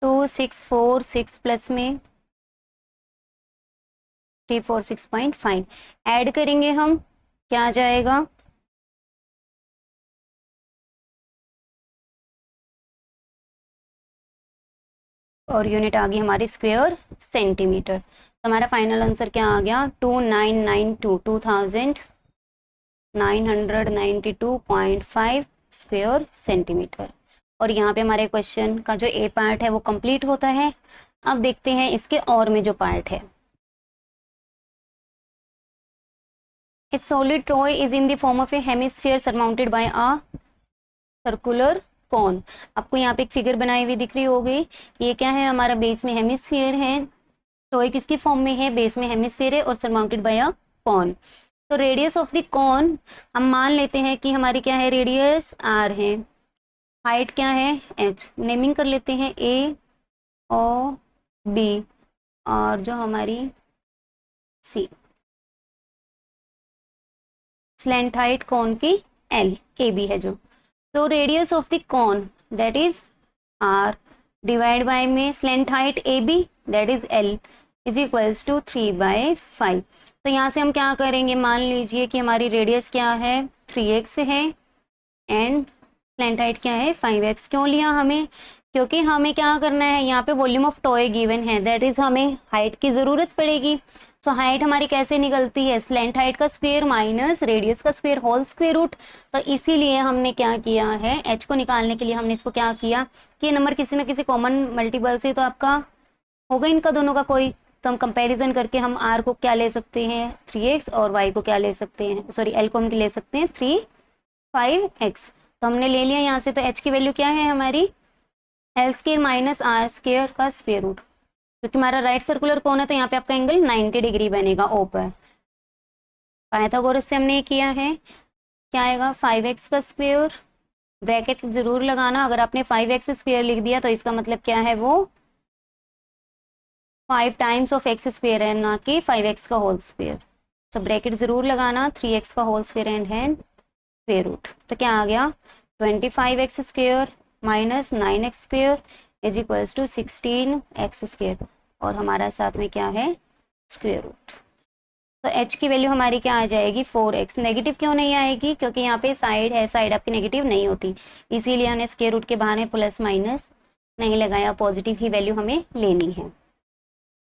2646 प्लस में 346.5 ऐड करेंगे हम, क्या आ जाएगा और यूनिट आ गई हमारी स्क्वायर सेंटीमीटर। तो हमारा फाइनल आंसर क्या आ गया 2992 स्क्वायर सेंटीमीटर। और यहाँ पे हमारे क्वेश्चन का जो ए पार्ट है वो कंप्लीट होता है। अब देखते हैं इसके और में जो पार्ट है, A solid toy is in the form of a hemisphere surmounted by a circular cone। आपको यहाँ पे एक फिगर बनाई हुई दिख रही होगी, ये क्या है हमारा बेस में हेमिस्फीयर है, टॉय किसकी फॉर्म में है, बेस में हेमिस्फीयर है और सरमाउंटेड बाय अ कॉन। तो रेडियस ऑफ द कॉन हम मान लेते हैं कि हमारी क्या है रेडियस r है, हाइट क्या है h, नेमिंग कर लेते हैं A O B और जो हमारी C, स्लैंट हाइट कॉन की L A B है जो। तो radius of the cone that is R divide by में slant height A B that is L is equals to 3/5। तो यहाँ से हम क्या करेंगे, मान लीजिए कि हमारी रेडियस क्या है 3x है एंड स्लेंट हाइट क्या है 5x। क्यों लिया हमें, क्योंकि हमें क्या करना है, यहाँ पे वॉल्यूम ऑफ टॉय गिवन है दैट इज हमें हाइट की ज़रूरत पड़ेगी। सो हाइट हमारी कैसे निकलती है, स्लेंट हाइट का स्क्वायर माइनस रेडियस का स्क्वायर होल स्क्वायर रूट। तो इसीलिए हमने क्या किया है, एच को निकालने के लिए हमने इसको क्या किया कि ये नंबर किसी ना किसी कॉमन मल्टीपल से तो आपका होगा इनका दोनों का कोई, तो हम कंपैरिजन करके हम r को क्या ले सकते हैं 3x और y को क्या ले सकते हैं, सॉरी l को हम ले सकते हैं 5x। तो हमने ले लिया यहाँ से, तो h की वैल्यू क्या है हमारी l square minus r square का स्क्वायर रूट, क्योंकि हमारा राइट सर्कुलर कोन है तो यहाँ पे आपका एंगल 90 डिग्री बनेगा ओ पर। पाइथागोरस से हमने किया है, क्या आएगा 5x का स्क्वायर, ब्रैकेट जरूर लगाना, अगर आपने 5x स्क्वायर लिख दिया तो इसका मतलब क्या है वो 5 टाइम्स ऑफ x स्क्वायर है, ना कि 5x का होल स्क्वायर। तो ब्रैकेट जरूर लगाना, 3x का होल स्क्वायर एंड है स्क्वायर रूट। तो क्या आ गया 25x square minus 9x square is equals to 16x square, और हमारा साथ में क्या है स्क्वायर रूट। तो h की वैल्यू हमारी क्या आ जाएगी 4x। नेगेटिव क्यों नहीं आएगी, क्योंकि यहाँ पे साइड है, साइड आपकी नेगेटिव नहीं होती, इसीलिए हमने स्क्वायर रूट के बाहर में प्लस माइनस नहीं लगाया, पॉजिटिव ही वैल्यू हमें लेनी है।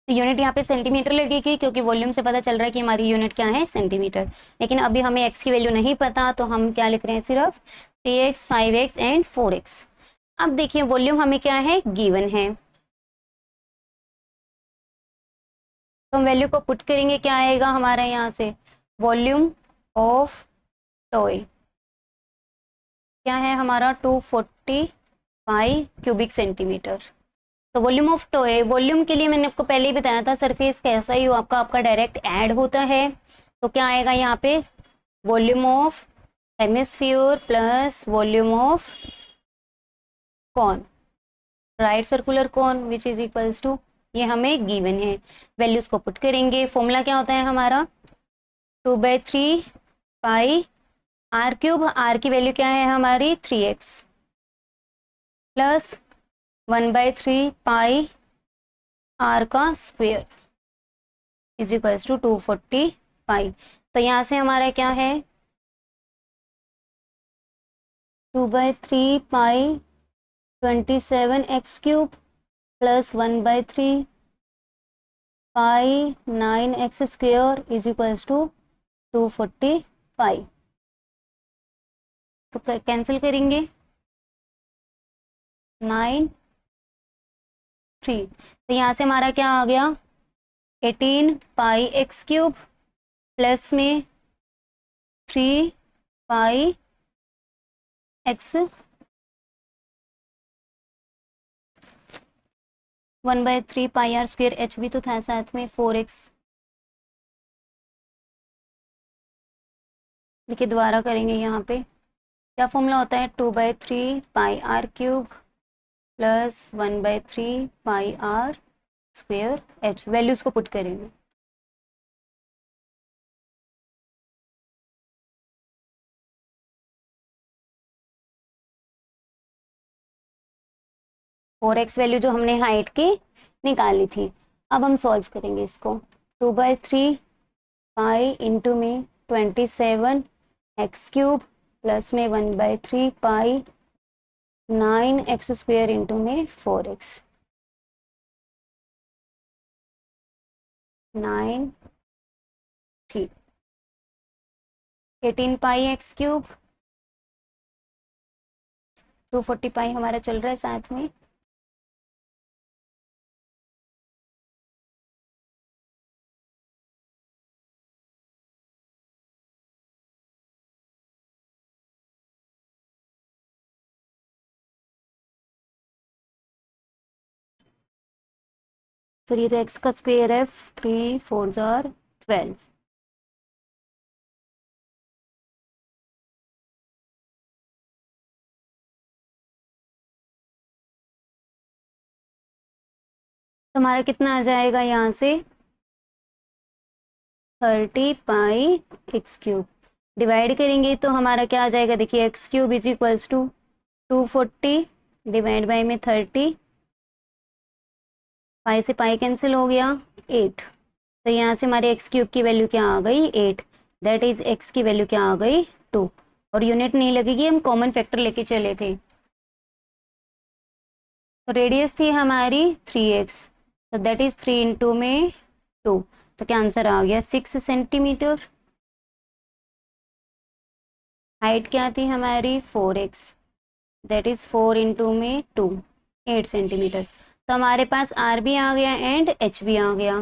तो यूनिट यहाँ पे सेंटीमीटर लगेगी, क्योंकि वॉल्यूम से पता चल रहा है कि हमारी यूनिट क्या है सेंटीमीटर। लेकिन अभी हमें x की वैल्यू नहीं पता, तो हम क्या लिख रहे हैं सिर्फ 3x 5x एंड 4x। अब देखिए वॉल्यूम हमें क्या है गिवन है, तो हम वैल्यू को पुट करेंगे, क्या आएगा हमारा यहाँ से वॉल्यूम ऑफ टॉय क्या है हमारा 245 क्यूबिक सेंटीमीटर। तो वॉल्यूम ऑफ टॉय, वॉल्यूम के लिए मैंने आपको पहले ही बताया था सरफेस कैसा ही हो आपका डायरेक्ट ऐड होता है। तो क्या आएगा यहाँ पे volume of hemisphere plus volume of cone, right circular cone which is equals to, ये हमें गिवन है। वैल्यूज को पुट करेंगे, फॉर्मूला क्या होता है हमारा 2/3 पाई आर क्यूब, आर की वैल्यू क्या है हमारी 3x प्लस 1/3 पाई आर का स्क्वायर इज इक्वल्स टू 245। तो यहाँ से हमारा क्या है 2/3 pi 27x cube plus 1/3 pi 9x square is equals to 245। तो कैंसिल करेंगे 9 3, तो यहाँ से हमारा क्या आ गया 18 पाई x क्यूब प्लस में 3 pi x 1/3 pi are square, h भी तो था साथ में 4x। देखिए दोबारा करेंगे, यहाँ पे क्या फॉर्मूला होता है 2/3 pi are cube plus 1/3 pi are square h, values को पुट करेंगे। और x वैल्यू जो हमने हाइट की निकाली थी, अब हम सॉल्व करेंगे इसको। 2/3 पाई इंटू में 27x क्यूब प्लस में 1/3 पाई 9x स्क्वायर इंटू में 4x 9 3 18 पाई x क्यूब 240 पाई हमारा चल रहा है साथ में, तो ये तो x का स्क्वायर है 3 4 12। तो हमारा कितना आ जाएगा यहाँ से 30 पाई एक्स क्यूब, डिवाइड करेंगे तो हमारा क्या आ जाएगा, देखिए x cube is equals to 240 divide by में 30, पाई से पाई कैंसिल हो गया, 8। तो यहाँ से हमारे एक्स क्यूब की वैल्यू क्या आ गई, 8। दैट इज एक्स की वैल्यू क्या आ गई, 2। और यूनिट नहीं लगेगी, हम कॉमन फैक्टर लेके चले थे। तो रेडियस थी हमारी 3x, तो दैट इज 3 इंटू में 2। तो क्या आंसर आ गया, 6 सेंटीमीटर। हाइट क्या थी हमारी 4x, दैट इज 4 इंटू में 2, 8 सेंटीमीटर। तो हमारे पास आर भी आ गया एंड एच भी आ गया।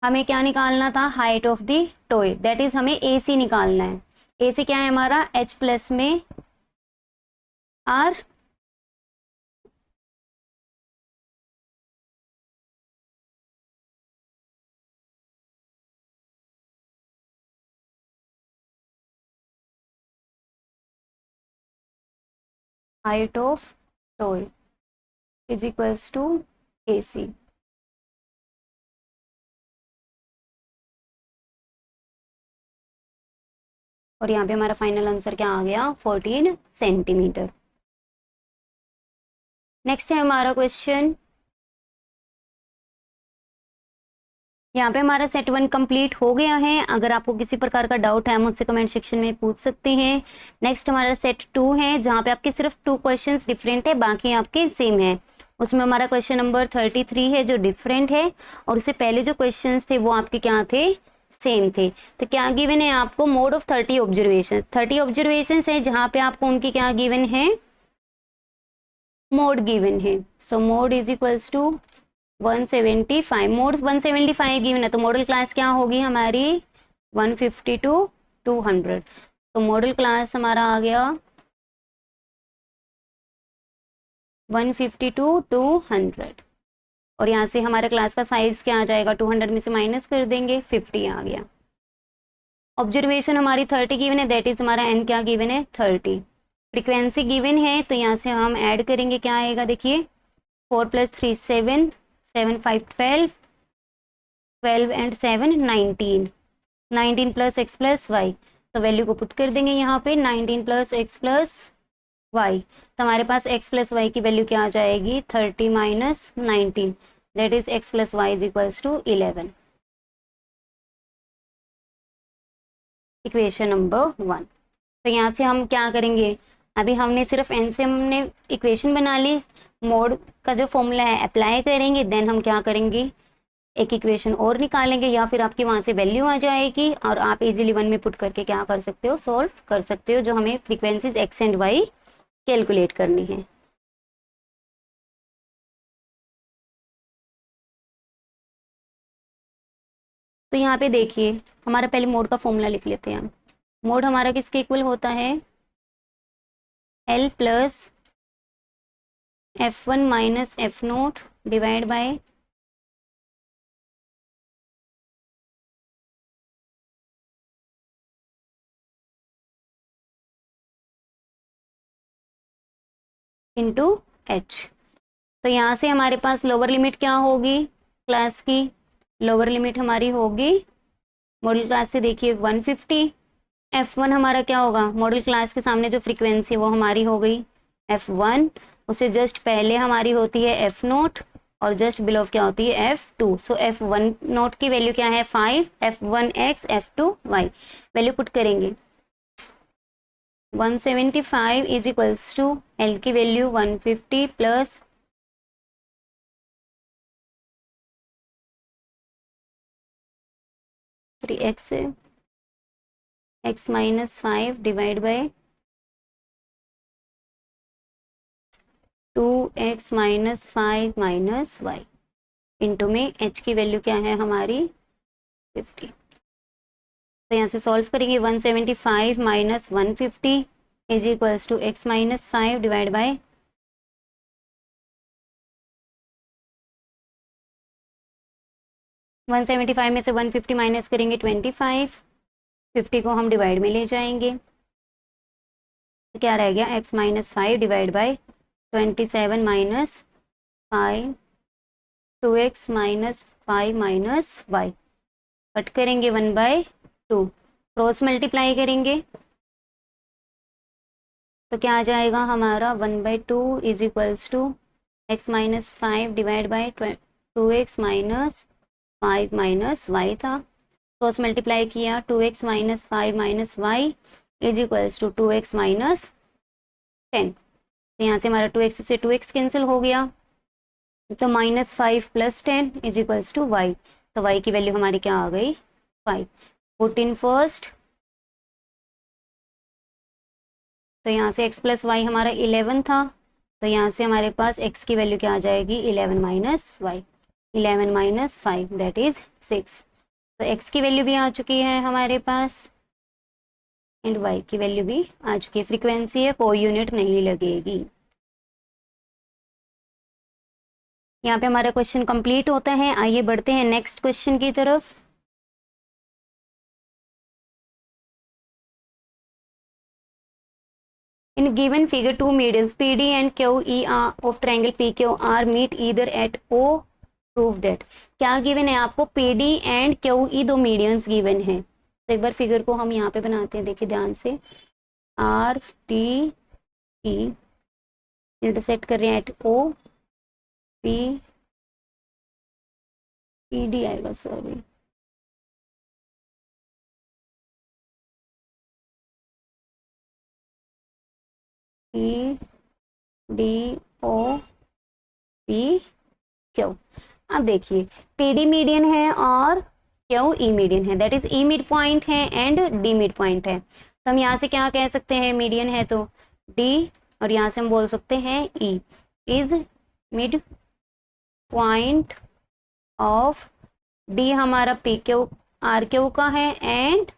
हमें क्या निकालना था, height of the toy, that is हमें ए सी निकालना है। ए सी क्या है हमारा, एच प्लस में R, height of toy is equals to A C. और यहाँ पे हमारा फाइनल आंसर क्या आ गया, 14 सेंटीमीटर। नेक्स्ट है हमारा क्वेश्चन, यहाँ पे हमारा सेट 1 कंप्लीट हो गया है। अगर आपको किसी प्रकार का डाउट है मुझसे कमेंट सेक्शन में पूछ सकते हैं। नेक्स्ट हमारा सेट 2 है, जहाँ पे आपके सिर्फ 2 क्वेश्चंस डिफरेंट है, बाकी आपके सेम है। उसमें हमारा क्वेश्चन नंबर 33 है जो डिफरेंट है, और उससे पहले जो क्वेश्चंस थे वो आपके क्या थे, सेम थे। तो क्या गिवन है आपको, मोड ऑफ 30 ऑब्जर्वेशन। 30 ऑब्जर्वेशन है जहाँ पे आपको उनकी क्या गिवन है, मोड गिवन है। So mode is equals to 175। Mode 175 given है, तो मॉडल क्लास क्या होगी हमारी, 150 टू 200। तो मॉडल क्लास हमारा आ गया 150 टू 200। और यहाँ से हमारे क्लास का साइज क्या आ जाएगा, 200 में से माइनस कर देंगे, 50 आ गया। ऑब्जर्वेशन हमारी 30 गिवन है, दैट इज हमारा एन क्या गिवन है, 30। फ्रीक्वेंसी गिवन है, तो यहाँ से हम ऐड करेंगे, क्या आएगा देखिए, 4 + 3 7, 7 5 12, 12 एंड 7 19, 19 + x + y। तो वैल्यू को पुट कर देंगे यहाँ पे, 19 + x + y। तो हमारे पास x + y की वैल्यू क्या आ जाएगी, 30 - 19, that is x + y is equals to 11। Equation number 1। तो यहाँ से हम क्या करेंगे, अभी हमने सिर्फ एन से हमने इक्वेशन बना ली, मोड का जो फॉर्मूला है अप्लाई करेंगे, देन हम क्या करेंगे, एक इक्वेशन और निकालेंगे, या फिर आपकी वहाँ से वैल्यू आ जाएगी और आप इजीली 1 में पुट करके क्या कर सकते हो, सॉल्व कर सकते हो, जो हमें frequencies x and y calculate करनी है। तो यहाँ पे देखिए, हमारा पहले मोड का फॉर्मूला लिख लेते हैं हम। मोड हमारा किसके इक्वल होता है, L + F1 - F0 divide by into H. तो यहाँ से हमारे पास लोअर लिमिट क्या होगी, क्लास की लोअर लिमिट हमारी होगी, मॉडल क्लास से देखिए 150। F1 हमारा क्या होगा, मॉडल क्लास के सामने जो फ्रीक्वेंसी वो हमारी हो गई F1, उससे जस्ट पहले हमारी होती है F0, और जस्ट बिलो क्या होती है F2। सो F1 की वैल्यू क्या है 5, F1x F2y। वैल्यू पुट करेंगे, 175 इज इक्वल्स टू L की value 150 plus 3x x - 5 divide bye 2x - 5 - y into में h की वैल्यू क्या है हमारी 50। तो यहाँ से सॉल्व करेंगे, 175 - 150 is equals to x - 5 divide by 175 में से 150 माइनस करेंगे 25, 50 को हम डिवाइड में ले जाएंगे, तो क्या रह गया, x - 5 divide bye 27 - 5, 2x - 5 - y। Cut करेंगे 1/2, क्रॉस मल्टीप्लाई करेंगे, तो क्या आ जाएगा हमारा 1/2 is equals to x minus 5 divide by 2x minus 5 minus y था। क्रॉस मल्टीप्लाई किया 2x minus 5 minus y is equals to 2x minus 10। तो यहाँ से हमारा 2x से 2x कैंसिल हो गया, तो -5 + 10 इज इक्वल्स टू वाई। तो वाई की वैल्यू हमारी क्या आ गई 5। 14 फर्स्ट, तो यहाँ से x + y हमारा 11 था, तो यहाँ से हमारे पास x की वैल्यू क्या आ जाएगी 11 minus y. 11 minus 5 that is 6। तो x की वैल्यू भी आ चुकी है हमारे पास एंड y की वैल्यू भी आ चुकी है। फ्रीक्वेंसी है, कोई यूनिट नहीं लगेगी। यहाँ पे हमारा क्वेश्चन कंप्लीट होता है। आइए बढ़ते हैं नेक्स्ट क्वेश्चन की तरफ। In given figure, two medians PD and QE are of triangle PQR meet either at O. Prove that। क्या गिवन है आपको, PD एंड QE दो मीडियंस गिवन है। तो एक बार फिगर को हम यहाँ पे बनाते हैं, देखिए ध्यान से। R T E इंटरसेक्ट कर रहे हैं at O P P D आएगा, sorry P D O P Q। अब देखिए PD मीडियन है और क्यू ई मीडियन है, that is E mid point है एंड डी मिड पॉइंट है। तो हम यहाँ से क्या कह सकते हैं, मीडियन है तो डी, और यहाँ से हम बोल सकते हैं E is mid point of D, हमारा पी क्यू आर क्यू का है एंड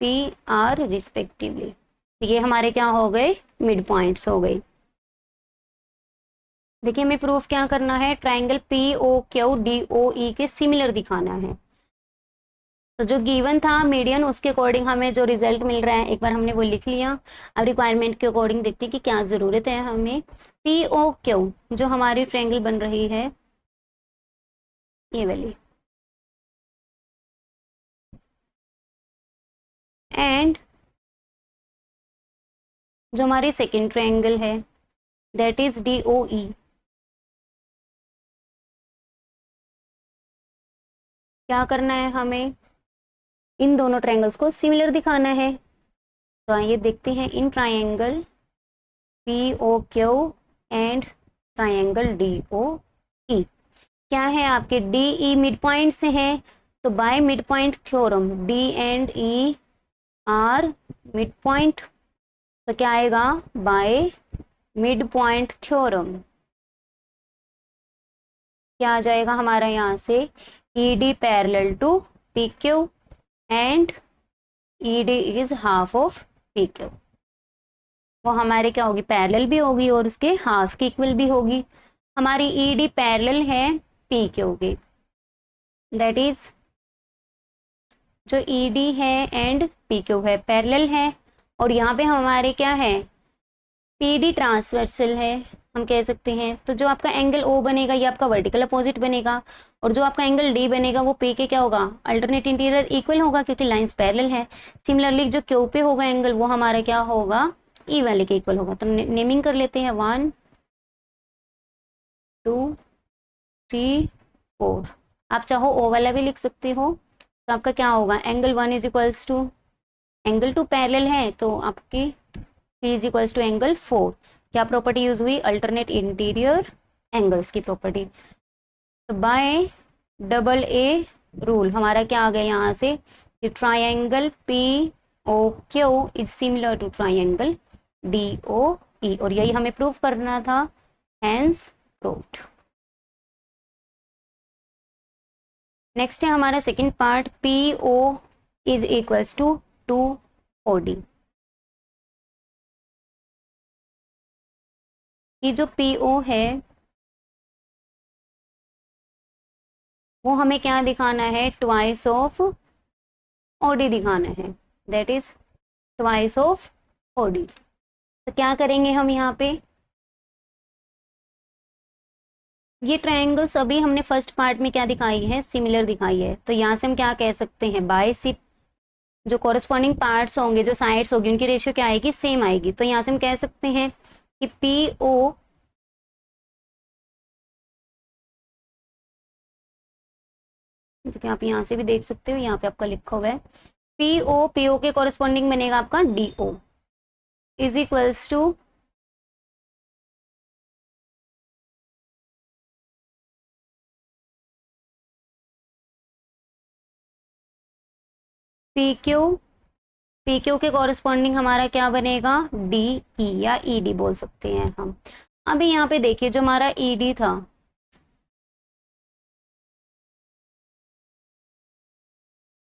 पी आर रिस्पेक्टिवली। ये हमारे क्या हो गए, मिड पॉइंट्स हो गए। देखिए हमें प्रूफ क्या करना है, triangle P O Q D O E के सिमिलर दिखाना है। तो जो गिवन था मीडियन, उसके अकॉर्डिंग हमें जो रिजल्ट मिल रहा है एक बार हमने वो लिख लिया। अब रिक्वायरमेंट के अकॉर्डिंग देखते हैं कि क्या ज़रूरत है हमें। पी ओ क्यू जो हमारी ट्रायंगल बन रही है, ये वाली, एंड जो हमारी सेकेंड ट्रायंगल है that is D O E. क्या करना है हमें, इन दोनों ट्रायंगल्स को सिमिलर दिखाना है। तो आइए देखते हैं, इन triangle P O Q and triangle D O E क्या है आपके, डी ई मिड पॉइंट से हैं, तो by mid point theorem D and E R mid point. तो क्या आएगा, बाय मिड पॉइंट थ्योरम क्या आ जाएगा हमारा यहाँ से, E D parallel to P Q and E D is half of P Q. वो हमारे क्या होगी, पैरेलल भी होगी और उसके हाफ की इक्वल भी होगी। हमारी ई डी पैरेलल है पी क्यू के, दैट इज जो ई डी है एंड पी क्यू है पैरेलल है, और यहाँ पे हमारे क्या है, पी डी ट्रांसवर्सल है हम कह सकते हैं। तो जो आपका एंगल ओ बनेगा ये आपका वर्टिकल अपोजिट बनेगा, और जो आपका एंगल डी बनेगा वो पी के क्या होगा, अल्टरनेट इंटीरियर इक्वल होगा क्योंकि लाइंस पैरेलल है। सिमिलरली जो क्यू पे होगा एंगल वो हमारा क्या होगा, ई वाले के इक्वल होगा। तो नेमिंग कर लेते हैं 1 2 3 4। आप चाहो ओ वाला भी लिख सकते हो। तो आपका क्या होगा, angle 1 is equals to angle 2 parallel है तो आपकी 3 इज इक्वल्स टू एंगल 4। क्या प्रॉपर्टी यूज हुई, अल्टरनेट इंटीरियर एंगल्स की प्रॉपर्टी। तो बाय डबल ए रूल हमारा क्या आ गया यहाँ से, कि triangle P O Q is similar to triangle D O E, और यही हमें प्रूव करना था, हेंस प्रूव्ड। नेक्स्ट है हमारा second part, P O is equals to 2 O D. ये जो पी ओ है वो हमें क्या दिखाना है, ट्वाइस ऑफ ओडी दिखाना है, that is twice of OD. तो क्या करेंगे हम यहाँ पे, ये ट्रायंगल्स अभी हमने फर्स्ट पार्ट में क्या दिखाई है, सिमिलर दिखाई है। तो यहाँ से हम क्या कह सकते हैं, बाय जो कॉरेस्पॉन्डिंग पार्ट्स होंगे, जो साइड्स होगी, उनकी रेशियो क्या आएगी, सेम आएगी। तो यहाँ से हम कह सकते हैं कि पी ओ आप यहाँ से भी देख सकते हो, यहाँ पे आपका लिखा हुआ है पी ओ के कॉरेस्पॉन्डिंग बनेगा आपका D O is equals to P Q के कॉरेस्पॉन्डिंग हमारा क्या बनेगा, डी ई या ई डी बोल सकते हैं हम। अभी यहाँ पे देखिए जो हमारा ई डी था,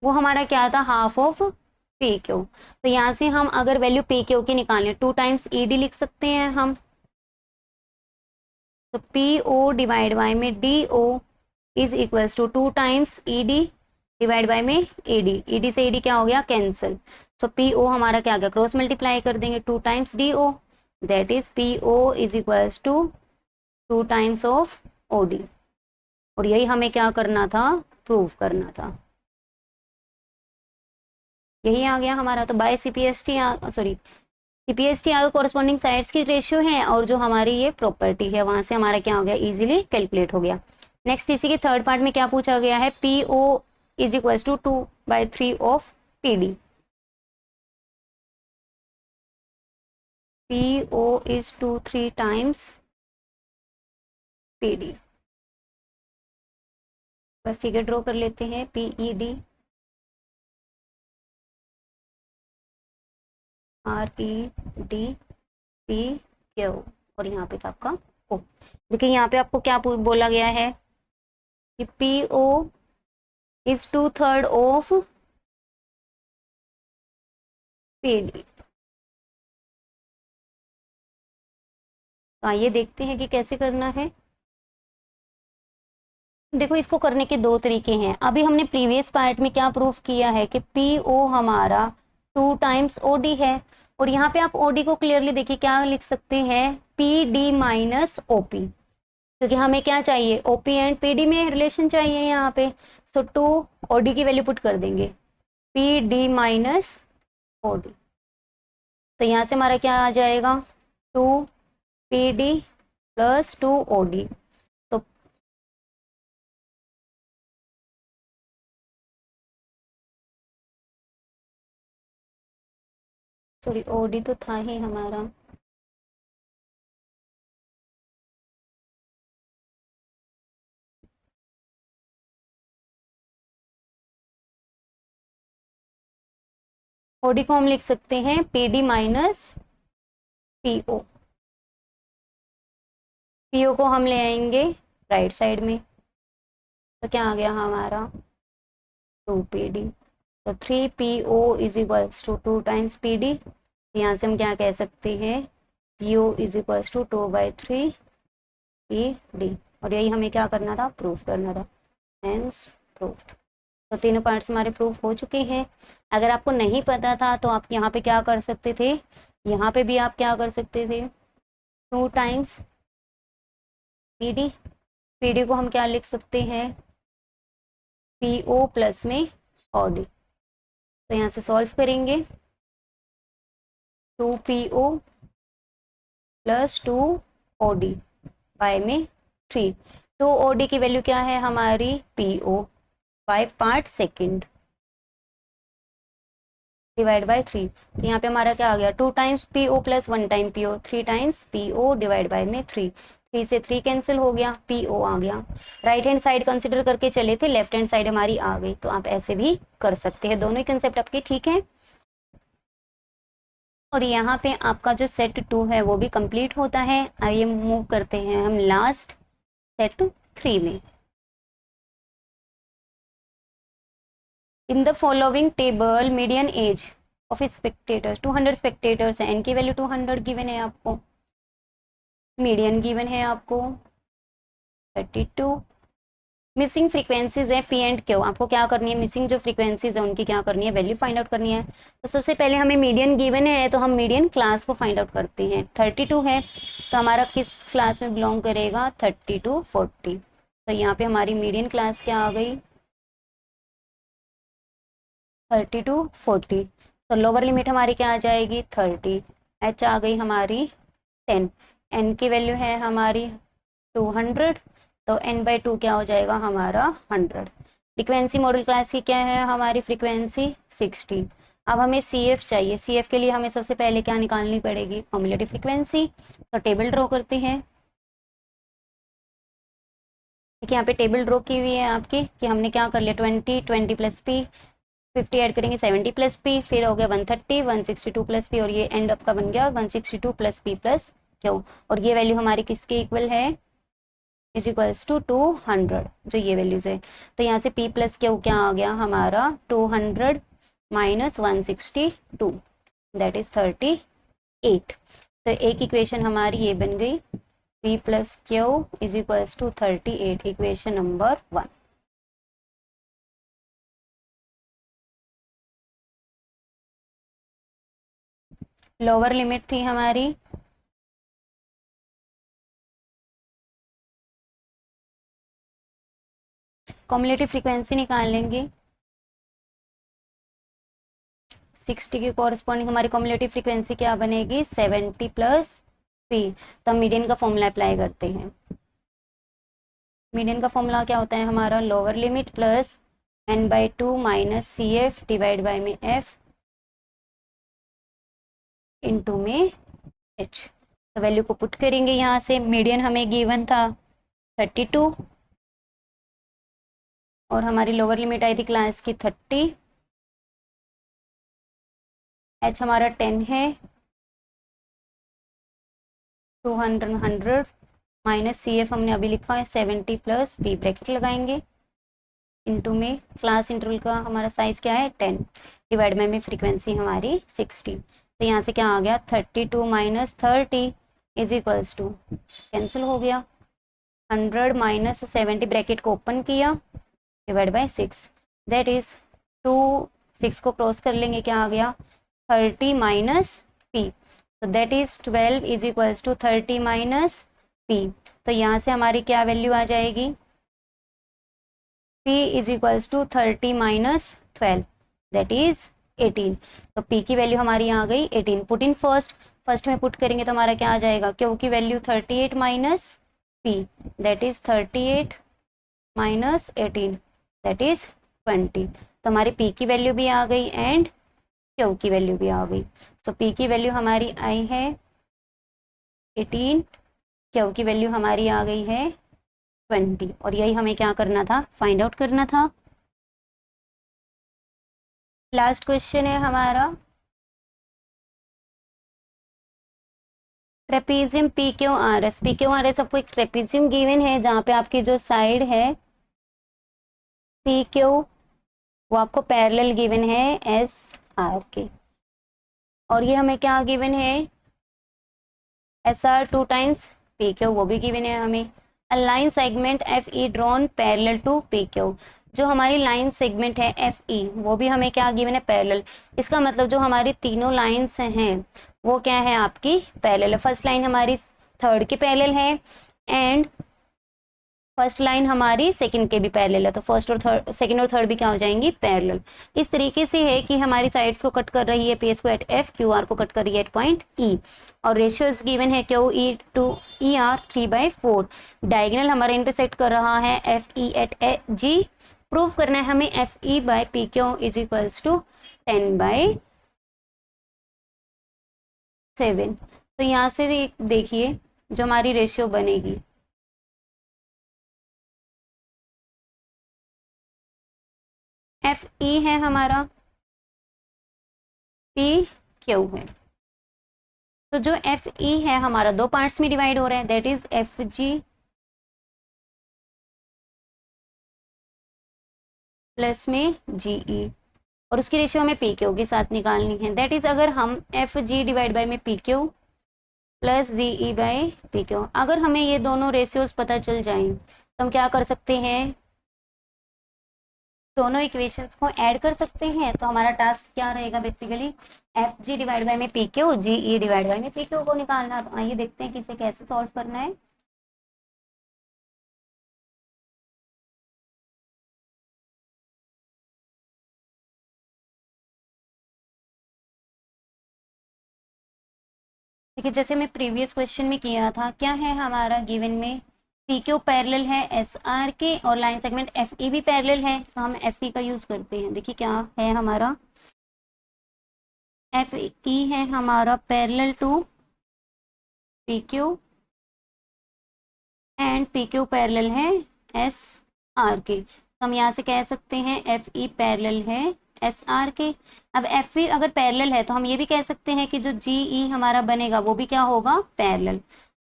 वो हमारा क्या था, हाफ ऑफ पी क्यू। तो यहाँ से हम अगर वैल्यू पी क्यू की निकालें, 2 टाइम्स ई डी लिख सकते हैं हम। तो पी ओ डिवाइड बाय में D O is equals to 2 times E D divide by में ए डी। ई डी से ई डी क्या हो गया, कैंसिल। सो पी ओ हमारा क्या आ गया, क्रॉस मल्टीप्लाई कर देंगे 2 times D O, that is P O is equals to 2 times of O D. और यही हमें क्या करना था, प्रूव करना था। यही आ गया हमारा। तो by CPST sorry CPST are corresponding sides की रेशियो है, और जो हमारी ये प्रॉपर्टी है वहां से हमारा क्या हो गया, इजीली कैलकुलेट हो गया। नेक्स्ट इसी के थर्ड पार्ट में क्या पूछा गया है, P O is equals to 2/3 of P D. P O is 2/3 times P D. Figure draw कर लेते हैं, P E D R E D P Q, और यहाँ पे था आपका ओ। देखिए यहाँ पे आपको क्या बोला गया है कि P O is 2/3 of P D. तो आइए देखते हैं कि कैसे करना है। देखो इसको करने के दो तरीके हैं। अभी हमने प्रीवियस पार्ट में क्या प्रूफ किया है कि पी ओ हमारा 2 टाइम्स ओ डी है, और यहाँ पे आप ओ डी को क्लियरली देखिए क्या लिख सकते हैं, P D minus O P, क्योंकि हमें क्या चाहिए, ओपी एंड पीडी में रिलेशन चाहिए यहाँ पे। सो 2 ओडी की वैल्यू पुट कर देंगे, पी डी माइनस ओडी। तो यहाँ से हमारा क्या आ जाएगा, 2 पी डी प्लस 2 ओडी। तो सॉरी ओडी तो था ही हमारा, ओडी को हम लिख सकते हैं P D minus PO. PO को हम ले आएंगे राइट साइड में, तो क्या आ गया हमारा 2 पी डी। तो 3 P O is equals to 2 times P D. यहाँ से हम क्या कह सकते हैं, P O is equals to 2/3 P D. और यही हमें क्या करना था, प्रूफ करना था। Hence proofed. तो तीनों पार्ट्स हमारे प्रूफ हो चुके हैं। अगर आपको नहीं पता था तो आप यहाँ पे क्या कर सकते थे, यहाँ पे भी आप क्या कर सकते थे, 2 times P D. P D को हम क्या लिख सकते हैं, पी ओ प्लस में ओ डी। तो यहाँ से सॉल्व करेंगे, 2 P O plus 2 O D by में 3। 2 ओ डी की वैल्यू क्या है हमारी, P O 5 part second divide by 3। तो यहाँ पे हमारा क्या आ गया, 2 times P O plus 1 time P O, 3 times P O divide by में 3। 3 से 3 कैंसिल हो गया, पी ओ आ गया। राइट हैंड साइड कंसिडर करके चले थे, लेफ्ट हैंड साइड हमारी आ गई। तो आप ऐसे भी कर सकते हैं, दोनों ही कंसेप्ट आपके ठीक है। और यहाँ पे आपका जो सेट 2 है वो भी कंप्लीट होता है। आइए मूव करते हैं हम लास्ट सेट 3 में। In the following table median age of spectators 200 spectators है, इनकी वैल्यू 200 गिवन है आपको, मीडियन गिवन है आपको 32। मिसिंग फ्रीक्वेंसीज है पी एंड क्यू, आपको क्या करनी है, मिसिंग जो फ्रीक्वेंसीज है उनकी क्या करनी है, वैल्यू फाइंड आउट करनी है। तो सबसे पहले हमें मीडियन गिवन है, तो हम मीडियन क्लास को फाइंड आउट करते हैं। 32 है तो हमारा किस क्लास में बिलोंग करेगा, 32 40। तो यहाँ पे हमारी मीडियन क्लास क्या आ गई, 30 to 40, तो लोअर लिमिट हमारी क्या आ जाएगी 30, एच आ गई हमारी 10, एन की वैल्यू है हमारी 200, तो n बाई 2 क्या हो जाएगा हमारा 100। फ्रीक्वेंसी मॉडल क्लास की क्या है हमारी फ्रीक्वेंसी 60। अब हमें सी एफ चाहिए, सी एफ के लिए हमें सबसे पहले क्या निकालनी पड़ेगी कम्युलेटिव फ्रीक्वेंसी, तो टेबल ड्रॉ करते हैं। ठीक है, यहाँ पे टेबल ड्रॉ की हुई है आपकी कि हमने क्या कर लिया 20 प्लस पी, 50 ऐड करेंगे 70 प्लस पी, फिर हो गया 130, 162 प्लस पी, और ये एंड अप का बन गया 162 प्लस पी प्लस क्यू, और ये वैल्यू हमारी किसके इक्वल है इज इक्वल्स टू 200, जो ये वैल्यूज है। तो यहाँ से p प्लस क्यू क्या आ गया हमारा 200 माइनस 162, दैट इज 38। तो एक इक्वेशन हमारी ये बन गई p plus Q is equals to 38, equation number 1। Lower limit थी हमारी कम्युलेटिव फ्रीक्वेंसी निकाल लेंगे 60 की कॉरस्पॉन्डिंग हमारी कम्युलेटिव फ्रीक्वेंसी क्या बनेगी 70 प्लस पी। तो हम मीडियन का फॉर्मूला अप्लाई करते हैं। मीडियन का फॉर्मूला क्या होता है हमारा lower limit plus n by 2 minus C F divide by में एफ इंटू में एच। तो वैल्यू को पुट करेंगे यहाँ से, मीडियन हमें गिवन था 32 और हमारी लोअर लिमिट आई थी क्लास की 30, एच हमारा 10 है, 200 100 माइनस सी एफ हमने अभी लिखा है 70 प्लस बी, ब्रैकेट लगाएंगे इंटू में क्लास इंटरवल का हमारा साइज क्या है 10 डिवाइड में फ्रीक्वेंसी हमारी 60। तो यहाँ से क्या आ गया 32 minus 30 is equals to, cancel हो गया, 100 माइनस 70 ब्रैकेट को ओपन किया डिवाइड बाई 6, दैट इज 2, 6 को क्रॉस कर लेंगे क्या आ गया 30 माइनस पी, तो that is 12 is equals to 30 minus P. तो यहाँ से हमारी क्या वैल्यू आ जाएगी p is equals to 30 minus 12, that is 18। तो p की वैल्यू हमारी आ गई 18, पुट इन फर्स्ट, फर्स्ट में पुट करेंगे तो हमारा क्या आ जाएगा क्यू की value 38 minus p, that is 38 minus 18, that is 20। तो हमारी p की वैल्यू भी आ गई एंड क्यू की वैल्यू भी आ गई। सो p की वैल्यू हमारी आई है 18, क्यू की वैल्यू हमारी आ गई है 20, और यही हमें क्या करना था फाइंड आउट करना था। लास्ट क्वेश्चन है हमारा trapezium P Q R S, P Q R S आपको एक ट्रेपीजियम गिवन है जहाँ पे आपकी जो साइड है पी क्यू वो आपको पैरेलल गिवन है एस आर के, और ये हमें क्या गिवन है S R 2 times P Q, वो भी गिवन है हमें। A line segment F E drawn parallel to P Q, जो हमारी लाइन सेगमेंट है एफ ई वो भी हमें क्या गिवन है पैरेलल। इसका मतलब जो हमारी तीनों लाइंस हैं वो क्या है आपकी पैरेलल है। फर्स्ट लाइन हमारी थर्ड के पैरेलल है एंड फर्स्ट लाइन हमारी सेकंड के भी पैरेलल है, तो फर्स्ट और थर्ड, सेकंड और थर्ड भी क्या हो जाएंगी पैरेलल। इस तरीके से है कि हमारी साइड्स को कट कर रही है पी एस को एट एफ, क्यू आर को कट कर रही है एट पॉइंट ई, और रेशियोज गिवन है Q E to E R 3/4। Diagonal हमारा इंटरसेक्ट कर रहा है F E at A G. Prove करना है हमें F E by P Q is equals to 10/7। तो यहाँ से देखिए जो हमारी रेशियो बनेगी एफ ई है हमारा, पी क्यू है, तो जो एफ ई है हमारा दो पार्ट्स में डिवाइड हो रहा है, that is F G plus में जी ई, और उसकी रेशियो हमें पी क्यू के साथ निकालनी है। दैट इज अगर हम एफ जी डिवाइड बाई में P Q plus G E by P Q, अगर हमें ये दोनों रेशियोज पता चल जाएं तो हम क्या कर सकते हैं दोनों इक्वेशंस को ऐड कर सकते हैं। तो हमारा टास्क क्या रहेगा basically F G divide by में P Q, G E divide by में पी क्यू को निकालना। तो आइए देखते हैं कि इसे कैसे सॉल्व करना है। देखिए जैसे मैं प्रीवियस क्वेश्चन में किया था, क्या है हमारा गिवन में, पी क्यू पैरेलल है एस आर के और लाइन सेगमेंट एफ ई भी पैरेलल है, तो हम एफ ई का यूज करते हैं। देखिए क्या है हमारा, एफ ई है हमारा parallel to P Q and P Q parallel है एस आर के। तो हम यहाँ से कह सकते हैं एफ ई पैरेलल है एस आर के। अब एफ ई अगर पैरेलल है तो हम ये भी कह सकते हैं कि जो जी ई हमारा बनेगा वो भी क्या होगा, पैरेलल।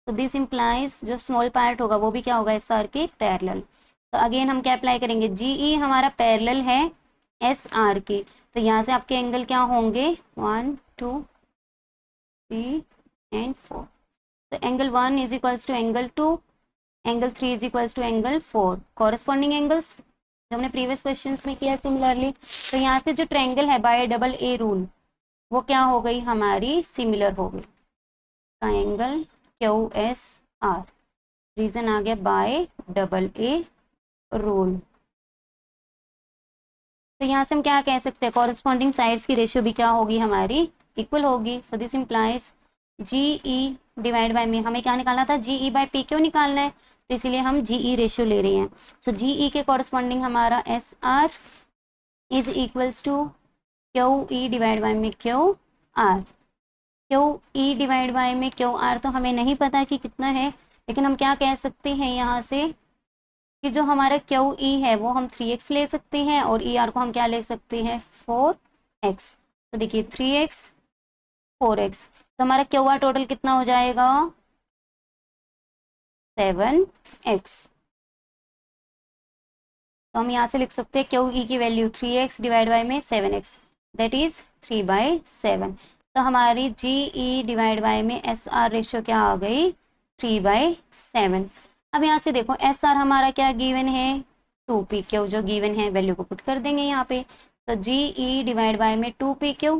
तो दिस इम्प्लाइज जो स्मॉल पार्ट होगा वो भी क्या होगा, एस आर के पैरेलल। तो अगेन हम क्या अप्लाई करेंगे, जी ई हमारा पैरेलल है एस आर के, तो यहाँ से आपके एंगल क्या होंगे, 1 2 3 एंड 4। तो angle 1 is equals to angle 2, angle 3 is equals to angle 4, corresponding angles जो हमने प्रीवियस क्वेश्चंस में किया सिमिलरली। तो यहाँ से जो ट्रायंगल है बाय डबल ए रूल वो क्या हो गई हमारी, सिमिलर हो गई, triangle Q S R, reason आ गया बाय डबल ए रूल। तो यहाँ से हम क्या कह सकते हैं, कॉरेस्पॉन्डिंग साइड्स की रेशियो भी क्या होगी हमारी, इक्वल होगी। So this implies G E divide by में, हमें क्या निकालना था, G E by P Q निकालना है, तो इसीलिए हम जी ई रेशियो ले रहे हैं। सो जी ई के कॉरेस्पॉन्डिंग हमारा S R is equals to Q E divide by में Q R. Q E divide by में क्यू आर तो हमें नहीं पता कि कितना है, लेकिन हम क्या कह सकते हैं यहाँ से कि जो हमारा क्यू ई है वो हम 3x ले सकते हैं और ई आर को हम क्या ले सकते हैं, 4x। तो देखिए 3x 4x, तो हमारा क्यू आर टोटल कितना हो जाएगा, 7x। तो हम यहाँ से लिख सकते हैं क्यू ई की वैल्यू 3x डिवाइड बाय में 7x, दैट इज 3/7। तो हमारी जी ई डिवाइड बाय में एस आर रेशियो क्या आ गई, 3/7। अब यहाँ से देखो एस आर हमारा क्या गिवन है, 2p क्यू जो गिवन है, वैल्यू को पुट कर देंगे यहाँ पे। तो जी ई डिवाइड बाय में 2p क्यू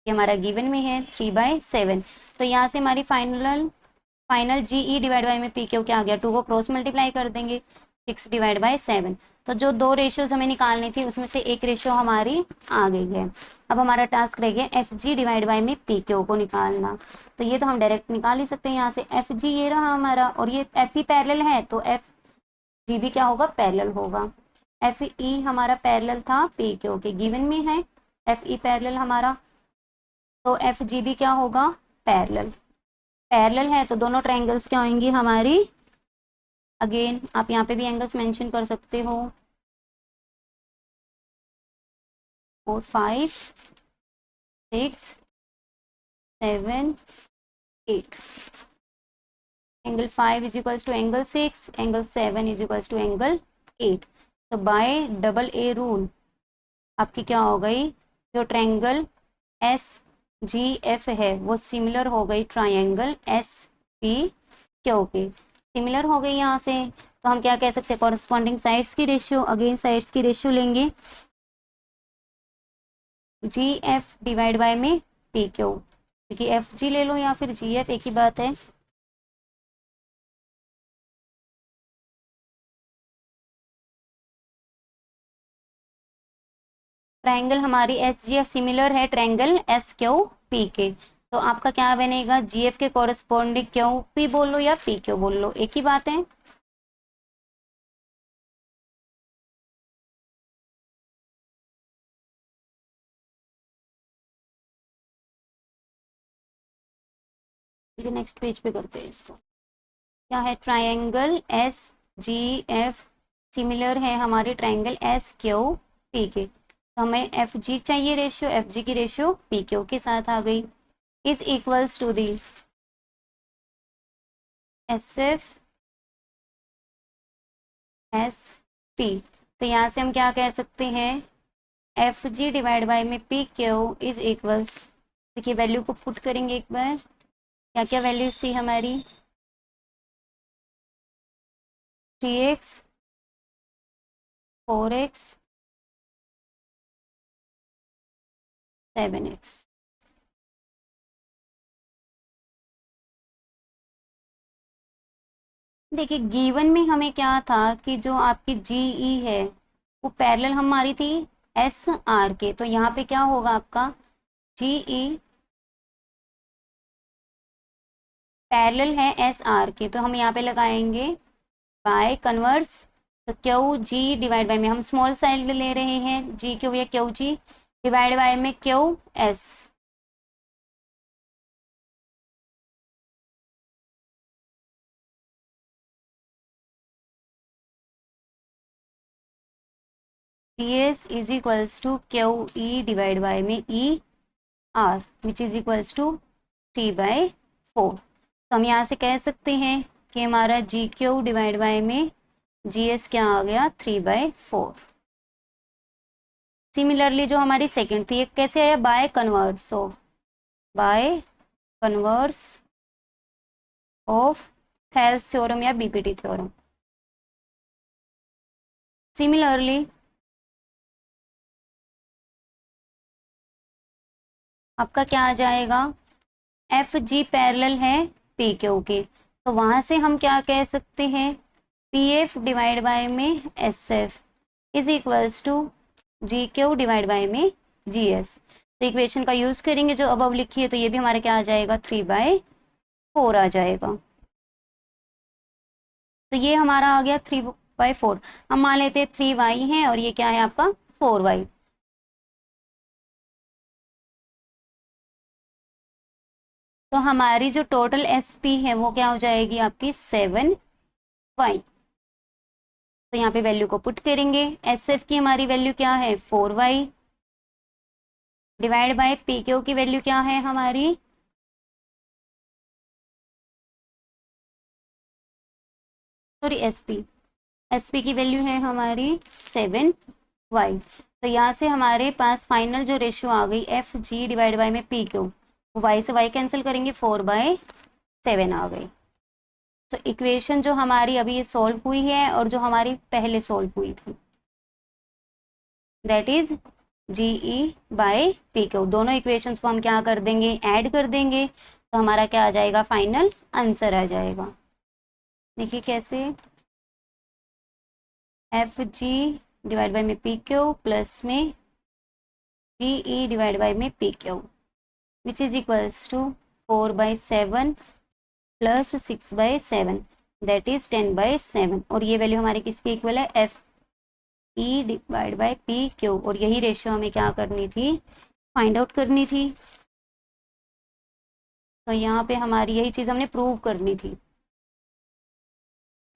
ये हमारा गिवन में है 3/7। तो यहाँ से हमारी final G E divide by में पी क्यू क्या आ गया, 2 को क्रॉस मल्टीप्लाई कर देंगे, 6 डिवाइड बाय 7। तो जो दो रेशियोज हमें निकालनी थी उसमें से एक रेशियो हमारी आ गई है। अब हमारा टास्क रह गया एफ जी डिवाइड बाय में पी क्यू को निकालना। तो ये तो हम डायरेक्ट निकाल ही सकते हैं यहाँ से, एफ जी ये रहा हमारा और ये एफ ई पैरेलल है तो एफ जी भी क्या होगा, पैरेलल होगा। एफ ई हमारा पैरेलल था पी क्यू के, गिवन में है एफ ई पैरेलल हमारा, तो एफ जी भी क्या होगा, पैरेलल। पैरेलल है तो दोनों ट्रायंगल्स क्या होंगी हमारी, अगेन आप यहाँ पे भी एंगल्स मेंशन कर सकते हो, 4 5 6 7 8। Angle 5 is equals to angle 6, angle 7 is equals to angle 8। तो बाय डबल ए रूल आपकी क्या हो गई, जो ट्रायंगल एस जी एफ है वो सिमिलर हो गई ट्रायंगल एस पी क्यू के, सिमिलर हो गई यहाँ से। तो हम क्या कह सकते हैं, कॉरेस्पॉन्डिंग साइड्स की रेशियो, अगेन साइड्स की रेशियो लेंगे, जी एफ डिवाइड बाय में पी क्यू, क्योंकि एफ जी ले लो या फिर जी एफ एक ही बात है। ट्रायंगल हमारी एस जी एफ सिमिलर है ट्रायंगल एस क्यू पी के, तो आपका क्या बनेगा, जी एफ के कॉरेस्पॉन्डिंग क्यू पी बोल लो या पी क्यू बोल लो, एक ही बात है। नेक्स्ट पेज पे करते हैं इसको, क्या है, triangle S G F similar है हमारे ट्रायंगल एस क्यू पी के। तो हमें एफ जी चाहिए रेशियो, एफ जी की रेशियो पी क्यू के साथ आ गई, is equals to the S F S P. तो यहाँ से हम क्या कह सकते हैं, एफ जी डिवाइड बाई में पी क्यू इज इक्वल्स, देखिए वैल्यू को पुट करेंगे एक बार, क्या क्या वैल्यूज थी हमारी, 3x 4x 7x। देखिए गिवन में हमें क्या था कि जो आपकी जीई है वो पैरेलल हमारी थी एस आर के, तो यहाँ पे क्या होगा आपका जीई पैरेलल है एस आर के, तो हम यहाँ पे लगाएंगे बाय कन्वर्स, तो क्यू जी डिवाइड बाय में हम स्मॉल साइड ले रहे हैं, जी क्यू या क्यू जी डिवाइड बाय में Q S. D S is equals to Q E divide by में E R which is equals to 3/4। तो हम यहाँ से कह सकते हैं कि हमारा जी क्यू डिवाइड बाय में जी एस क्या आ गया 3/4। सिमिलरली जो हमारी सेकंड थी, कैसे आया by converse, so by converse of Thales theorem या बीपीटी थ्योरम। सिमिलरली आपका क्या आ जाएगा, एफ जी पैरेलल है पी क्यू के, तो वहां से हम क्या कह सकते हैं, पी एफ डिवाइड बाय में S F is equals to G Q divide by में जी एस। तो इक्वेशन का यूज करेंगे जो अब लिखी है, तो ये भी हमारा क्या आ जाएगा 3/4 आ जाएगा। तो ये हमारा आ गया 3/4। हम मान लेते हैं 3y है और ये क्या है आपका 4y। तो हमारी जो टोटल एस पी है वो क्या हो जाएगी आपकी 7y। तो यहाँ पे वैल्यू को पुट करेंगे, एस एफ की हमारी वैल्यू क्या है 4y divide by P Q की वैल्यू क्या है हमारी, सॉरी एस पी की वैल्यू है हमारी 7y। तो यहाँ से हमारे पास फाइनल जो रेशियो आ गई एफ जी डिवाइड बाय में पी क्यू, वाई से वाई कैंसिल करेंगे 4/7 आ गई। तो इक्वेशन जो हमारी अभी ये सॉल्व हुई है और जो हमारी पहले सॉल्व हुई थी, that is G E by P Q, दोनों इक्वेशंस को हम क्या कर देंगे, ऐड कर देंगे, तो हमारा क्या आ जाएगा, फाइनल आंसर आ जाएगा। देखिए कैसे, एफ जी डिवाइड बाय में पी क्यू प्लस में जी ई डिवाइड बाय में P Q which is equals to 4/7 plus 6/7 that is 10/7। और ये वैल्यू हमारी किसकी इक्वल है, F E divide by P Q, और यही रेशियो हमें क्या करनी थी, फाइंड आउट करनी थी। तो यहाँ पे हमारी यही चीज़ हमने प्रूव करनी थी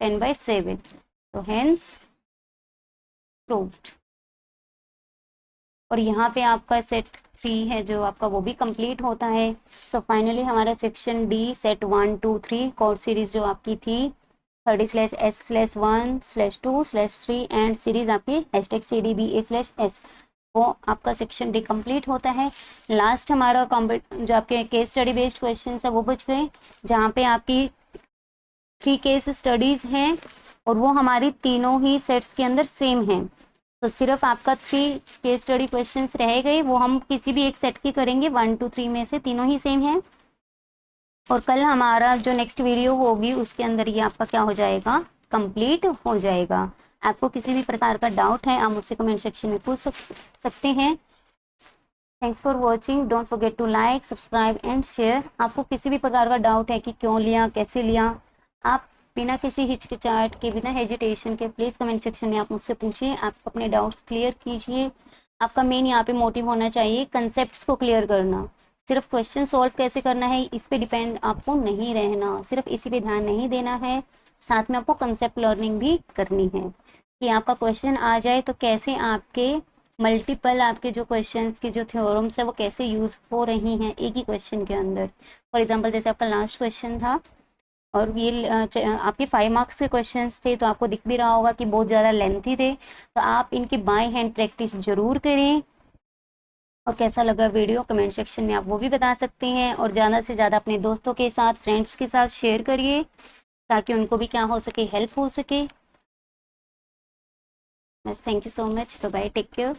10/7, तो हेंस प्रूव्ड। और यहाँ पे आपका सेट 3 है जो आपका वो भी कंप्लीट होता है। सो फाइनली हमारा section D set 1 2 3 course series जो आपकी थी 30/S/1/2/3 एंड सीरीज आपकी #CDBA/S, वो आपका सेक्शन डी कंप्लीट होता है। लास्ट हमारा जो आपके केस स्टडी बेस्ड क्वेश्चन है वो बच गए, जहाँ पे आपकी 3 केस स्टडीज हैं और वो हमारी तीनों ही सेट्स के अंदर सेम हैं। तो सिर्फ आपका 3 केस स्टडी क्वेश्चंस रह गए, वो हम किसी भी एक सेट की करेंगे, 1 2 3 में से तीनों ही सेम हैं। और कल हमारा जो नेक्स्ट वीडियो होगी उसके अंदर ये आपका क्या हो जाएगा, कंप्लीट हो जाएगा। आपको किसी भी प्रकार का डाउट है आप मुझसे कमेंट सेक्शन में पूछ सकते हैं। Thanks for watching, don't forget to like subscribe and share. आपको किसी भी प्रकार का डाउट है कि क्यों लिया, कैसे लिया, आप बिना किसी हिचकिचाहट के, बिना हेजिटेशन के प्लीज़ कमेंट सेक्शन में आप मुझसे पूछिए, आप अपने डाउट्स क्लियर कीजिए। आपका मेन यहाँ पे मोटिव होना चाहिए कंसेप्ट्स को क्लियर करना, सिर्फ क्वेश्चन सॉल्व कैसे करना है इस पे डिपेंड आपको नहीं रहना, सिर्फ इसी पे ध्यान नहीं देना है, साथ में आपको कंसेप्ट लर्निंग भी करनी है कि आपका क्वेश्चन आ जाए तो कैसे आपके मल्टीपल आपके जो क्वेश्चंस की जो थ्योरम्स है वो कैसे यूज हो रही हैं एक ही क्वेश्चन के अंदर। फॉर एग्जांपल जैसे आपका लास्ट क्वेश्चन था और ये आपके 5 मार्क्स के क्वेश्चंस थे, तो आपको दिख भी रहा होगा कि बहुत ज़्यादा लेंथी थे, तो आप इनकी बाय हैंड प्रैक्टिस जरूर करें। और कैसा लगा वीडियो कमेंट सेक्शन में आप वो भी बता सकते हैं, और ज़्यादा से ज़्यादा अपने दोस्तों के साथ, फ्रेंड्स के साथ शेयर करिए ताकि उनको भी क्या हो सके, हेल्प हो सके। बस thank you so much, bye bye, take care.